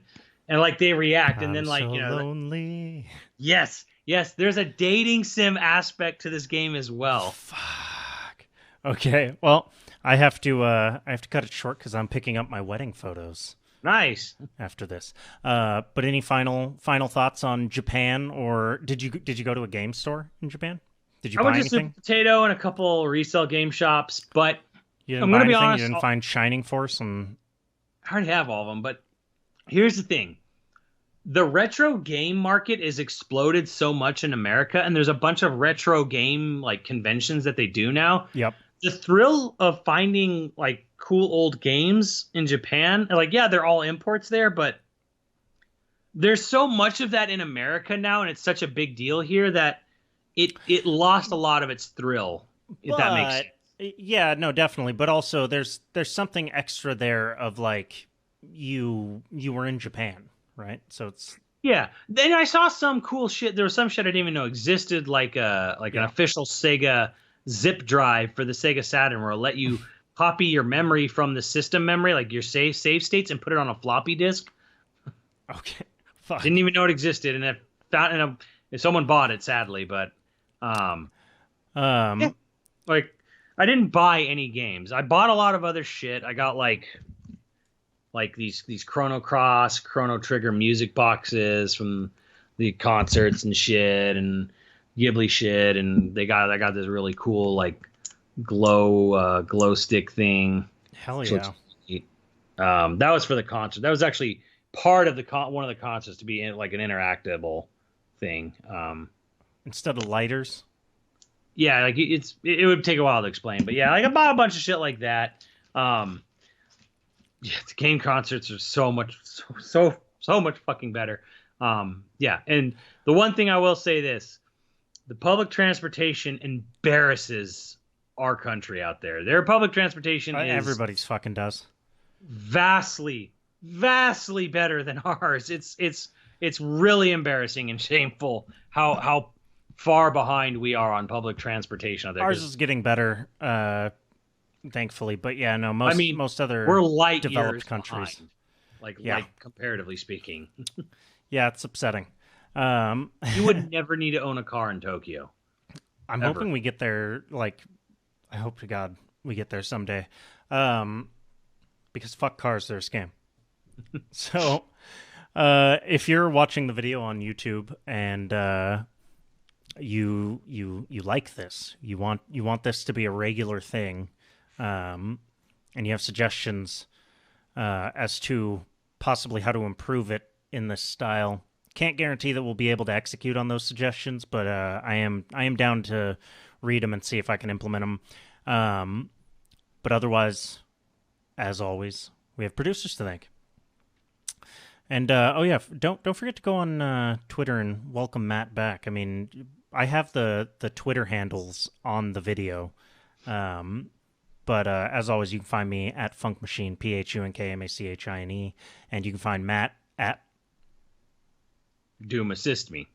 And like they react, and then like so lonely. Yes, there's a dating sim aspect to this game as well. Fuck. Okay, well, I have to cut it short because I'm picking up my wedding photos. Nice. After this, but any final thoughts on Japan, or did you go to a game store in Japan? Did you buy anything? I went to Super Potato and a couple resale game shops, but You didn't I'm buy gonna be anything? honest. You didn't find Shining Force? And I already have all of them, but here's the thing. The retro game market is exploded so much in America, and there's a bunch of retro game like conventions that they do now. yep. The thrill of finding like cool old games in Japan, like yeah, they're all imports there, but there's so much of that in America now, and it's such a big deal here that it lost a lot of its thrill. If that makes sense. Yeah, no, definitely. But also, there's something extra there of like you were in Japan, right? So it's Yeah. Then I saw some cool shit. There was some shit I didn't even know existed, like an official Sega zip drive for the Sega Saturn, where it'll let you copy your memory from the system memory, like your save states, and put it on a floppy disk. okay. Fuck. Didn't even know it existed, and I found if someone bought it, sadly, but yeah, like I didn't buy any games. I bought a lot of other shit. I got like these Chrono Cross, Chrono Trigger music boxes from the concerts and shit, and Ghibli shit, and I got this really cool like glow stick thing. Hell yeah. That was for the concert. That was actually part of one of the concerts to be in like an interactable thing. Instead of lighters. Yeah, like it would take a while to explain, but yeah, like I bought a bunch of shit like that. Yeah, the game concerts are so much fucking better. Yeah, and the one thing I will say this: the public transportation embarrasses our country out there. Their public transportation is everybody's fucking does. vastly better than ours. It's really embarrassing and shameful how far behind we are on public transportation out there. Ours is getting better, thankfully, but yeah, no, most other we're light developed years countries, behind, like comparatively speaking. Yeah, it's upsetting. You would never need to own a car in Tokyo. I'm ever. hoping we get there. Like, I hope to God we get there someday, because fuck cars, they're a scam. So, if you're watching the video on YouTube and you like this, you want this to be a regular thing, and you have suggestions as to possibly how to improve it in this style. Can't guarantee that we'll be able to execute on those suggestions, but I am down to read them and see if I can implement them. But otherwise, as always, we have producers to thank. And oh yeah, don't forget to go on Twitter and welcome Matt back. I mean, I have the Twitter handles on the video, but as always, you can find me at Funk Machine, PHUNKMACHINE, and you can find Matt at Doom Assist Me.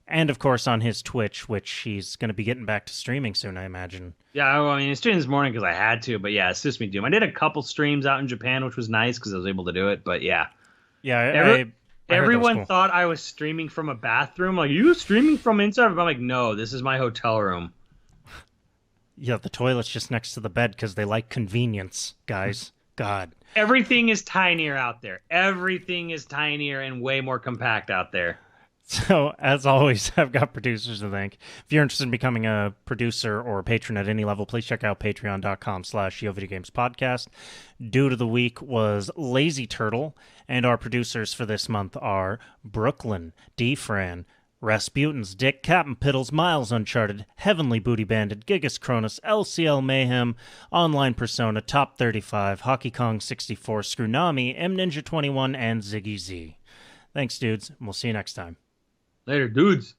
And of course on his Twitch, which he's going to be getting back to streaming soon, I imagine. Yeah, I mean, I streamed this morning because I had to, but yeah, Assist Me Doom. I did a couple streams out in Japan, which was nice because I was able to do it, but yeah. Yeah, everyone thought I was streaming from a bathroom. Like, are you streaming from inside? I'm like, no, this is my hotel room. Yeah, the toilet's just next to the bed because they like convenience, guys. God. Everything is tinier out there. Everything is tinier and way more compact out there. So, as always, I've got producers to thank. If you're interested in becoming a producer or a patron at any level, please check out patreon.com/YoVideogames podcast. Dude of the week was Lazy Turtle, and our producers for this month are Brooklyn, D-Fran, Rasputin's Dick, Captain Piddles, Miles Uncharted, Heavenly Booty Bandit, Gigas Cronus, LCL Mayhem, Online Persona, Top 35, Hockey Kong 64, Screwnami, M Ninja 21, and Ziggy Z. Thanks, dudes, and we'll see you next time. Later, dudes.